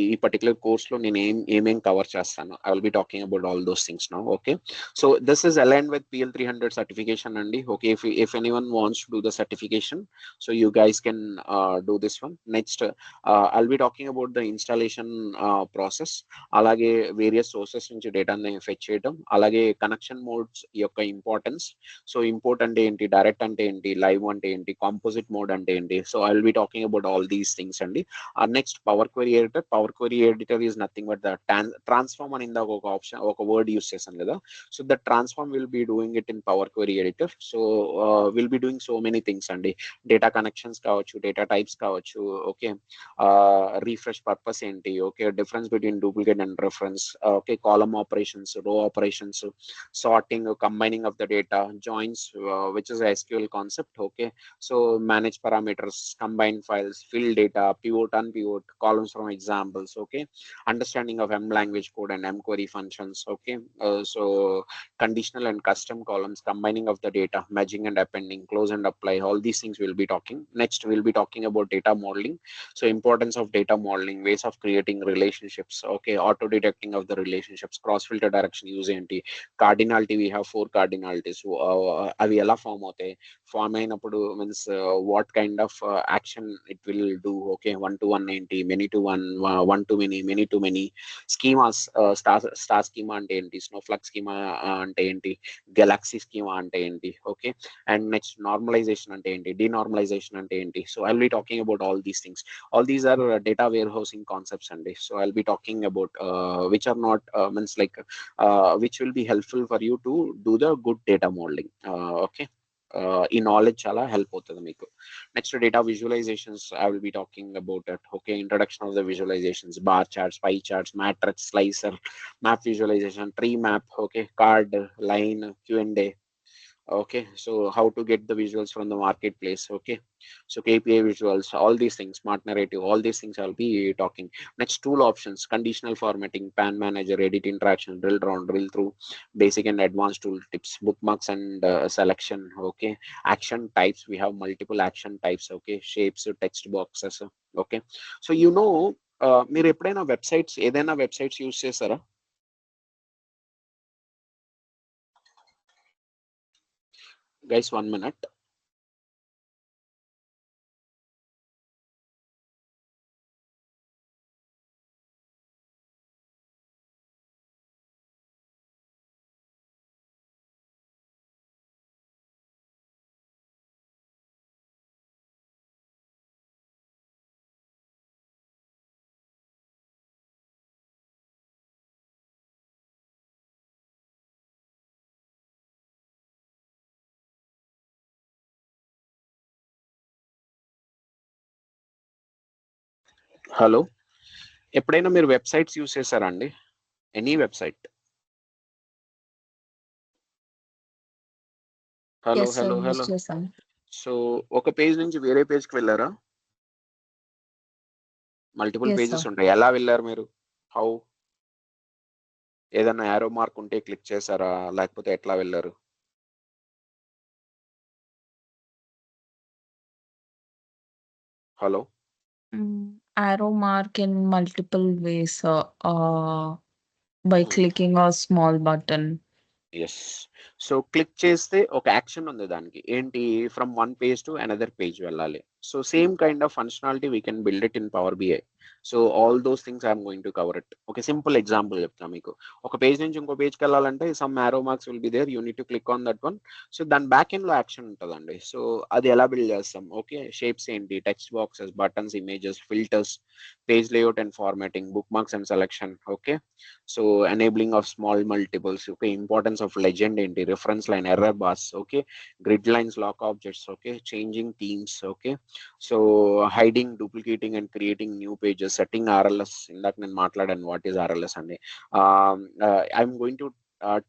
ఈ particular course లో నేను ఏమేం cover చేస్తాను, I will be talking about all those things now. Okay, so this is aligned with PL300 certification అండి. Okay, if anyone wants to do the certification, so you guys can do this one. Next I'll be talking about the installation process, అలాగే various sources నుంచి డేటాని fetch చేయడం, అలాగే connection modes యొక్క importance. So import అంటే ఏంటి, direct అంటే ఏంటి, లైవ్ అంటే ఏంటి, enti, composite mode ante enti. So I will be talking about all these things andi. Next, Power Query Editor. Power Query Editor is nothing but the transform అని ఇందాక ఒక option ఒక వర్డ్ యూస్ చేశాను కదా. So the transform will be doing it in Power Query Editor. So we'll be doing so many things అండి. Data connections కావచ్చు, data types కావచ్చు, okay, refresh purpose ఏంటి, okay, difference between duplicate and reference, okay, column operations, రో operations, sorting, combining of the data, joins, which is a SQL concept, okay. So manage parameters, combine files, fill data, pivot, unpivot, columns from examples, okay, understanding of M language code and M query functions, okay. So conditional and custom columns, combining of the data, merging and appending, close and apply, all these things we'll be talking. Next, we'll be talking about data modeling. So importance of data modeling, ways of creating relationships, okay, auto detecting of the relationships, cross filter direction use enti, cardinality, we have 4 cardinalities. అవి ఎలా form అవుతాయి, form అయినప్పుడు means what kind of action it will do, okay, 1 to 1 ఏంటి, many to 1, 1 to many, many to many, schemas, star schema అంటే ఏంటి, స్నోఫ్లక్ schema అంటే ఏంటి, Galaxy schema అంటే ఏంటి, ఓకే, అండ్ నెక్స్ట్ నార్మలైజేషన్ అంటే ఏంటి, డినార్మలైజేషన్ అంటే ఏంటి. So I will be talking about all these things. All these are data warehousing concepts and so I'll be talking about which are not means like which will be helpful for you to do the good data modeling, okay. ఈ knowledge చాలా help అవుతుంది మీకు. Next, data visualisations I will be talking about it, okay. Introduction of the visualisations, bar charts, pie charts, matrix, slicer, map visualisation, tree map, okay, card, line, Q&A, okay. So how to get the visuals from the marketplace, okay. So KPI visuals, all these things, smart narrative, all these things I'll be talking. Next, tool options, conditional formatting, pan manager, edit interaction, drill down, drill through, basic and advanced tool tips, bookmarks and selection, okay. Action types, we have multiple action types, okay. Shapes, text boxes, okay. So మీరు ఎప్పుడైనా websites, ఏదైనా websites use చేస్తారా? Guys, 1 minute. Hello, ఎప్పుడైనా మీరు websites use చేశారా అండి? Any website? Hello Yes, sir. Hello Use hello. చేశాను. So ఒక పేజ్ నుంచి వేరే పేజ్కి వెళ్ళారా? Multiple Yes, pages sir. ఉంటాయి, ఎలా వెళ్ళారు మీరు? హౌ? ఏదైనా యారో మార్క్ ఉంటే క్లిక్ చేశారా, లేకపోతే ఎట్లా వెళ్ళారు? Hello. Arrow mark in multiple ways, by clicking a small button. Yes. So click చేస్తే ఒక యాక్షన్ ఉంది దానికి, ఏంటి, from one page to another page వెళ్ళాలి. So same kind of functionality we can build it in power BI. So all those things I'm going to cover it. ఒక simple example చెప్తాను మీకు. ఒక పేజ్ నుంచి ఇంకో పేజ్కి వెళ్ళాలంటే some arrow marks will be there, you need to click on that one. So దాని back end లో యాక్షన్ ఉంటుందండి. సో అది ఎలా బిల్డ్ చేస్తాం, ఓకే. షేప్స్ ఏంటి, text boxes, buttons, images, filters, page layout and formatting, book marks and selection, okay. So enabling of small multiples, okay. Importance of legend ఏంటి, reference line, error bars, okay. Grid lines, lock objects, okay. Changing themes, okay. So hiding, duplicating and creating new pages, setting RLS. ఇందాక నేను మాట్లాడాను what is RLS అండి. I'm going to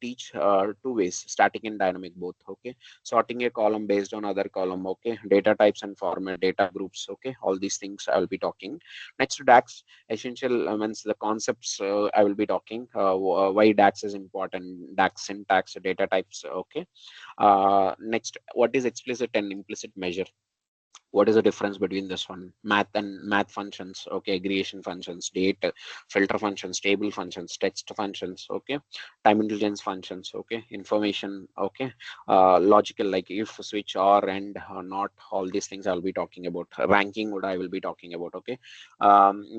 teach 2 ways, static and dynamic both, okay. Sorting a column based on other column, okay. Data types and format, data groups, okay. All these things I will be talking. Next, DAX essential means the concepts I will be talking, why DAX is important, DAX syntax, data types, okay. Next, what is explicit and implicit measure, what is the difference between this one, math and math functions, okay. Aggregation functions, date, filter functions, table functions, text functions, okay. Time intelligence functions, okay. Information, okay. Logical, like if, switch, or, and, not, all these things I'll be talking about. Ranking, what I will be talking about, okay.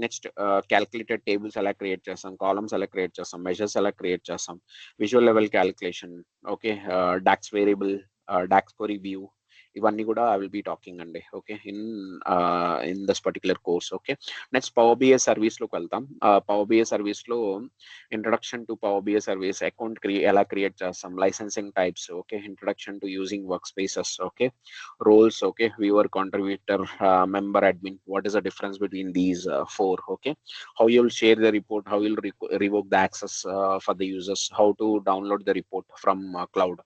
Next, calculated tables ఎలా create చేస్తాం, columns ఎలా create చేస్తాం, measures ఎలా create చేస్తాం, visual level calculation, okay. DAX variable, DAX query view, ఇవన్నీ కూడా I will be talking అండి. Okay, in this particular course. Okay, next Power BI service లోకి వెళ్తాం. పవర్ బిఐ సర్వీస్ లో introduction to Power BI service, account ఎలా create చేస్తాం, licensing types, okay, introduction to using work spaces, okay, roles, okay, viewer, contributor, member, admin, what is the difference between these four, okay, how you'll share the report, how you'll revoke the access for the users, how to download the report from cloud.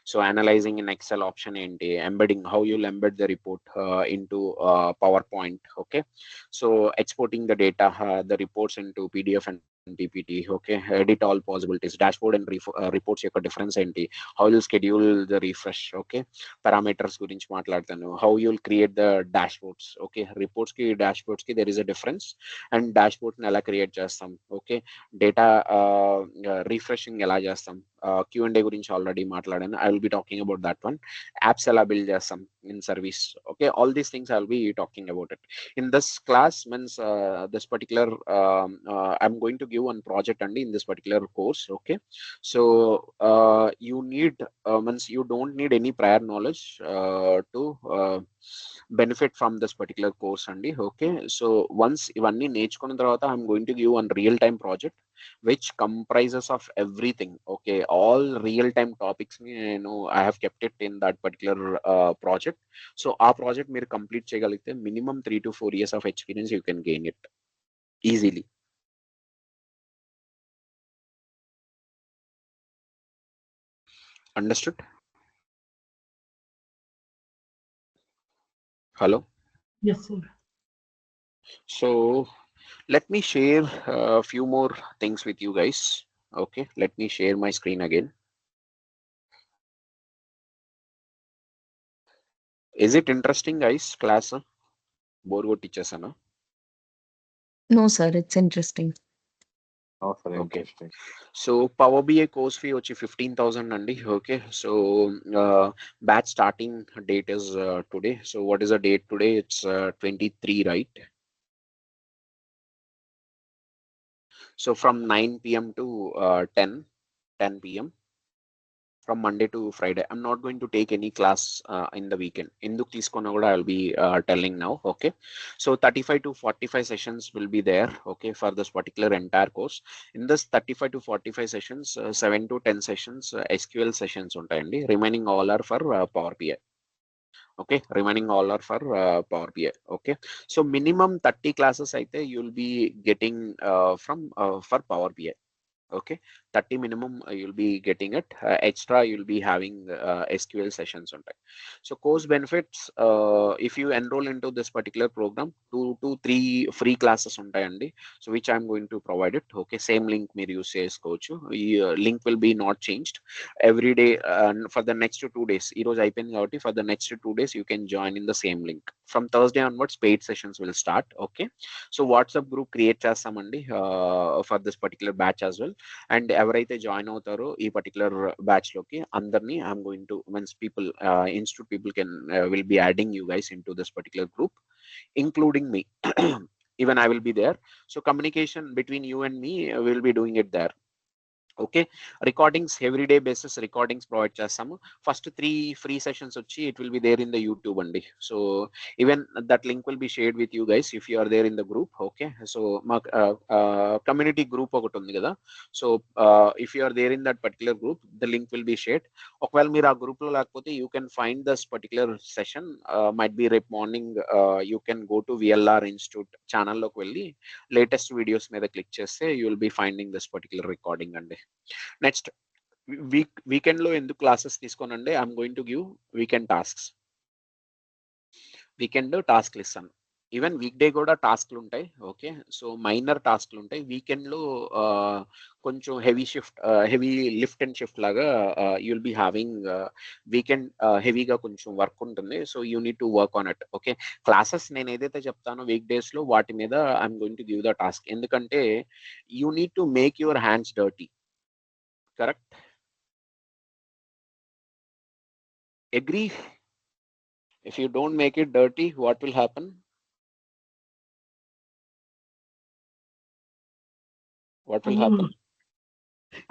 So analyzing in Excel option and embedding, how you'll embed the report into PowerPoint, okay, so exporting the data, the reports into PDF and PPT, okay, edit all possibilities, dashboard and reports యొక్క difference ఏంటి, how you'll schedule the refresh, okay, parameters గురించి మాట్లాడతాను, how you'll create the dashboards, okay, reports కి dashboards కి there is a difference, and dashboards ని ఎలా create చేస్తాం, okay, data refreshing ఎలా చేస్తాం, Q&A గురించి ఆల్రెడీ మాట్లాడాను, I will be talking about that one, apps ఎలా build చేస్తాం in service, okay, all these things I will be talking about it in this class. Means this particular I'm going to give one project and in this particular course, okay, so you need means you don't need any prior knowledge to benefit from this particular course andi, okay, so once ivanni నేర్చుకున్న తర్వాత I'm going to give one real time project which comprises of everything, okay, all real time topics ni నేను I have kept it in that particular project. So our project మీరు complete చేయగలిగితే minimum 3 to 4 years of experience you can gain it easily. Understood? Hello? Yes, sir. So let me share a few more things with you guys. Okay, let me share my screen again. Is it interesting, guys? Class? Bore teachers, na? No, sir, it's interesting. Okay. Interesting. So Power BI course fee వచ్చి 15,000 అండి. Okay, so batch starting date is today. So what is the date today? It's 23, right? So from 9 p.m. to 10 p.m. from Monday to Friday. I'm not going to take any class in the weekend. Induk teeskona kuda I'll be telling now. Okay, so 35 to 45 sessions will be there, okay, for this particular entire course. In this 35 to 45 sessions, 7 to 10 sessions SQL sessions untayandi. Remaining all are for Power BI. Okay, remaining all are for Power BI. Okay, so minimum 30 classes aithe you'll be getting from for Power BI. Okay, 30 minimum you'll be getting it, extra you'll be having SQL sessions on time. So course benefits, if you enroll into this particular program, 2 to 3 free classes untayandi, so which I'm going to provide it. Okay, same link మీరు use చేసుకోవచ్చు, ఈ link will be not changed every day for the next 2 days. ఈ రోజు అయిపోయింది కాబట్టి for the next 2 days you can join in the same link. From Thursday onwards paid sessions will start. Okay, so WhatsApp group create చేస్తామండి for this particular batch as well. And ఎవరైతే join అవుతారో ఈ particular batch లోకి అందరినీ I'm going to means people institute people can will be adding you guys in to this particular group including me. Even I will be there, so communication between you and me will be doing it there. Okay, recordings everyday basis recordings provide చేస్తాము. First 3 free sessions వచ్చి it will be there in the YouTube అండి. So even that link will be shared with you guys if you are there in the group. Okay, so మా community group ఒకటి ఉంది కదా, so if you are there in that particular group the link will be shared. ఒకవేళ మీరు ఆ group లో లేకపోతే you can find this particular session, might be రేపు morning you can go to VLR Institute channel లోకి వెళ్ళి latest videos మీద click చేస్తే you will be finding this particular recording అండి. నెక్స్ట్ వీకెండ్ లో ఎందుకు క్లాసెస్ తీసుకోనండి, I'm going to give weekend tasks. Weekend టాస్క్లు ఇస్తాను, ఈవెన్ వీక్ డే కూడా టాస్క్లు ఉంటాయి. ఓకే, సో మైనర్ టాస్క్లు ఉంటాయి. వీకెండ్ లో కొంచెం హెవీ లిఫ్ట్ అండ్ షిఫ్ట్ లాగా you will be having weekend హెవీగా కొంచెం వర్క్ ఉంటుంది. So you need to work on it. Okay, classes నేను ఏదైతే చెప్తానో వీక్ డేస్ లో వాటి మీద I'm going to give the task, ఎందుకంటే you need to make your hands dirty. Correct? Agree? If you don't make it dirty, what will happen? What will happen?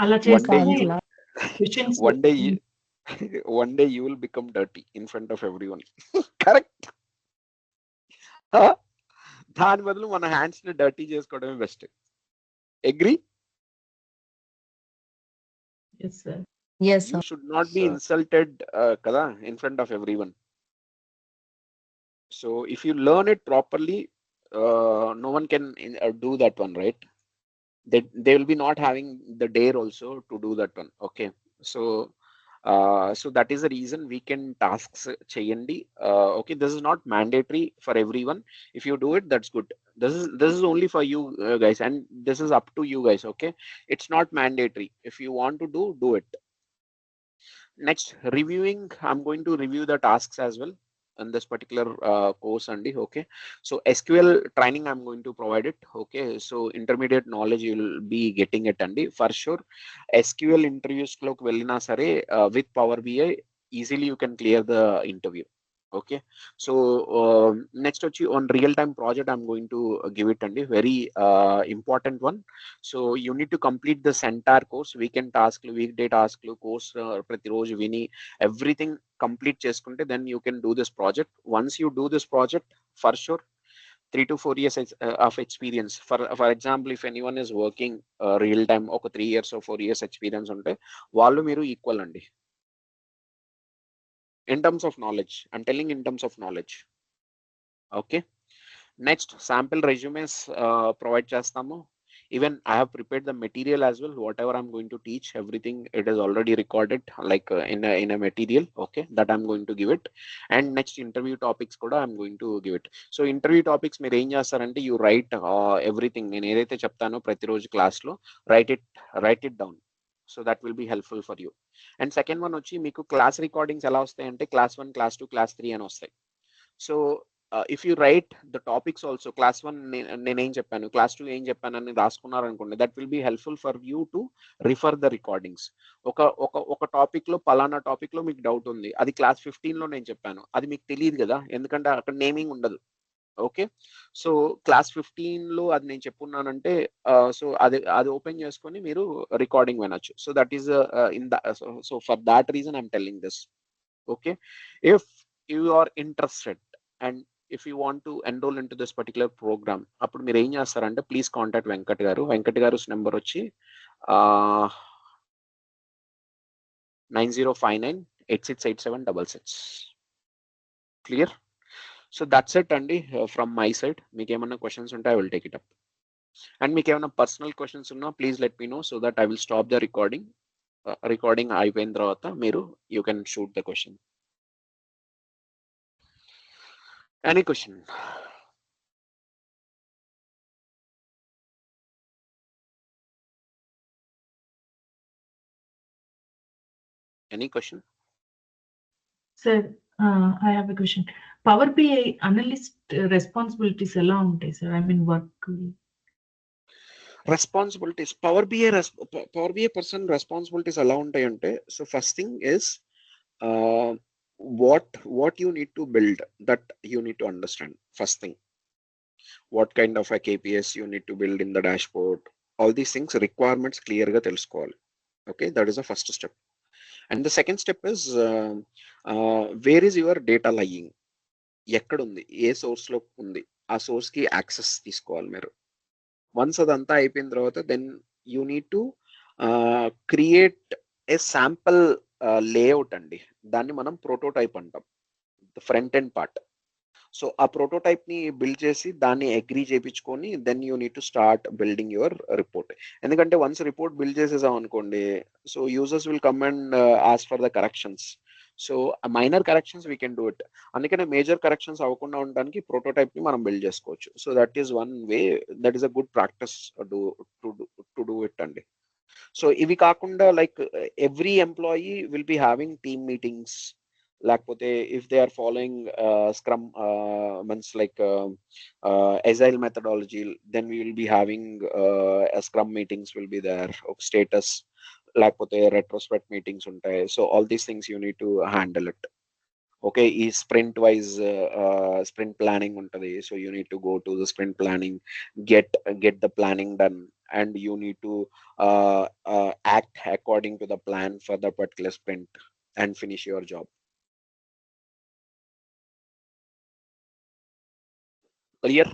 అలా One day చేస్తే you, questions one day you, one day you will become dirty in front of everyone. Correct. దాని బదులు మన hands ని dirty చేసుకోవడమే best. Agree? Yes, sir. Yes, You sir. should not be Sir. insulted kada in front of everyone. So if you learn it properly, no one can do that one, right? They will be not having the dare also to do that one. Okay, so so that is the reason we can tasks cheyandi. Okay, this is not mandatory for everyone. If you do it, that's good. This is only for you guys, and this is up to you guys. Okay, it's not mandatory. If you want to do it. Next, reviewing, I'm going to review the tasks as well in this particular course only. Okay, so SQL training I'm going to provide it. Okay, so intermediate knowledge you'll be getting it andi for sure. SQL interviews loki vellina sare with Power BI easily you can clear the interview. Okay, so next on real time project I'm going to give it andi, very important one. So you need to complete this entire course, weekend task, weekday task, course prati roju vini everything complete cheskunte, then you can do this project. Once you do this project, for sure 3 to 4 years of experience. For example, if anyone is working real time oka 3 years or 4 years experience unte vallu meeru equal andi in terms of knowledge. I'm telling in terms of knowledge. Okay, next, sample resumes provide chestamu. Even I have prepared the material as well. Whatever I'm going to teach, everything it is already recorded, like in a material. Okay, that I'm going to give it. And next, interview topics kuda I'm going to give it. So interview topics మీరు ఏం చేస్తారంటే you write everything. నేను ఏదైతే చెప్తానో ప్రతిరోజు class లో write it down. So that will be helpful for you. And second one వచ్చి మీకు class recordings ఎలా వస్తాయంటే class 1, class 2, class 3 అని వస్తాయి. So if you write the topics also, class 1 నేను ఏం చెప్పాను, class 2 ఏం చెప్పాను అని రాసుకున్నారు అనుకోండి, that will be helpful for you to refer the recordings. ఒక టాపిక్ లో పలానా టాపిక్ లో మీకు డౌట్ ఉంది, అది క్లాస్ 15 లో నేను చెప్పాను, అది మీకు తెలియదు కదా, ఎందుకంటే అక్కడ నేమింగ్ ఉండదు. ఓకే, సో క్లాస్ 15 లో అది నేను చెప్పున్నానంటే సో అది ఓపెన్ చేసుకొని మీరు రికార్డింగ్ వినొచ్చు. So that is in the so for that reason I'm telling this. Okay, if you are interested and if you want to enroll into this particular program, అప్పుడు మీరు ఏం చేస్తారంటే ప్లీజ్ కాంటాక్ట్ వెంకట్ గారు. వెంకట్ గారు number వచ్చి 9059868766. Clear? So that's it అండి from my side. మీకు ఏమైనా క్వశ్చన్స్ ఉంటే I will take it up. And మీకు ఏమైనా పర్సనల్ క్వశ్చన్స్ ఉన్నా please let me know, so that I will stop the recording. Recording అయిపోయిన తర్వాత మీరు you can shoot the question. Any question? Any question? Sir, I have a question. Power BI analyst responsibilities ఎలా ఉంటాయి sir? I mean work. Responsibilities. Power BI person responsibilities ఎలా ఉంటాయంటే, so first thing is what you need to build, that you need to understand. First thing, what kind of a KPIs you need to build in the dashboard, all these things requirements clear గా తెలుసుకోవాలి. Okay, that is the first step. And the second step is where is your data lying, ఎక్కడ ఉంది, ఏ source లో ఉంది, ఆ source కి access తీసుకోవాలి మీరు. వన్స్ అదంతా అయిపోయిన తర్వాత then you need to create a sample layout అండి. దాన్ని మనం ప్రోటోటైప్ అంటాం, the front end part. So ఆ ప్రోటోటైప్ ని బిల్డ్ చేసి దాన్ని అగ్రీ చేయించుకొని then you need to start building your report. ఎందుకంటే వన్స్ రిపోర్ట్ బిల్డ్ చేసేసాం అనుకోండి, so users will come and ask for the corrections. So minor corrections we can do it. అందుకనే major corrections అవ్వకుండా ఉండడానికి prototype ని మనం build చేసుకోవచ్చు. So that is one way, that is a good practice to do it అండి. So ఇవి కాకుండా like every employee will be having team meetings, లేకపోతే if they are following scrum means like agile methodology, then we will be having scrum meetings will be there, status లేకపోతే retrospect meetings ఉంటాయి. So all these things you need to handle it. Okay, ఈ sprint wise sprint planning ఉంటుంది. So you need to go to the sprint planning, get the planning done, and you need to act according to the plan for the particular sprint. and finish your job. Clear?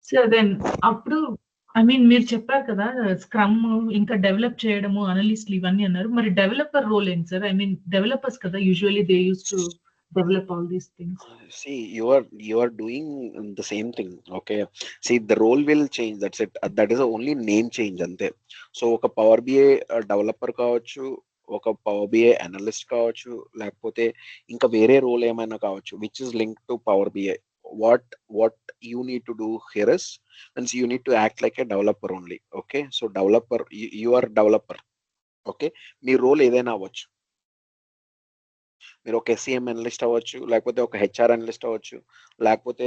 So then అప్పుడు మీరు చెప్పారు కదా scrum ఇంకా develop చేయడము అనలిస్ట్లు ఇవన్నీ అన్నారు. మరి developer role ఏంటి సార్? డెవలపర్స్ కదా usually they use to develop all these things. See, you are doing the same thing. Okay, see, the role will change, that's it. That is the only name change ante. So oka Power BI developer కావచ్చు, ఒక Power BI analyst కావచ్చు, లేకపోతే ఇంకా వేరే role ఏమైనా కావచ్చు which is linked to Power BI. What you need to do here is, means you need to act like a developer only. Okay, so developer, you are developer. Okay, మీ role ఏదైనా అవ్వచ్చు. మీరు ఒక SCM analyst అవ్వచ్చు, లేకపోతే ఒక HR analyst అవ్వచ్చు, లేకపోతే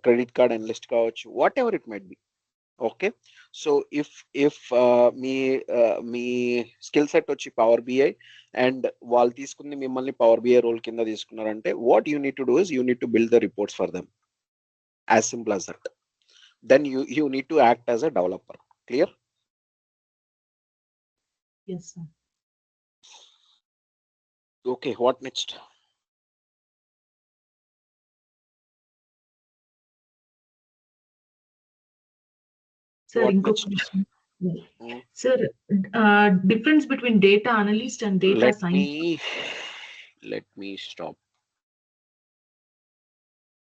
క్రెడిట్ కార్డ్ అనలిస్ట్ కావచ్చు, whatever it might be. Okay, so if మీ స్కిల్ సెట్ వచ్చి పవర్ బిఐ అండ్ వాళ్ళు తీసుకుంది మిమ్మల్ని పవర్ బిఐ రోల్ కింద తీసుకున్నారంటే what you need to do is you need to build the reports for them, as simple as that. Then you need to act as a developer. Clear? Yes, sir. Okay, what next? Sir, What inko next? question. Sir, difference between data analyst and data scientist. Let me stop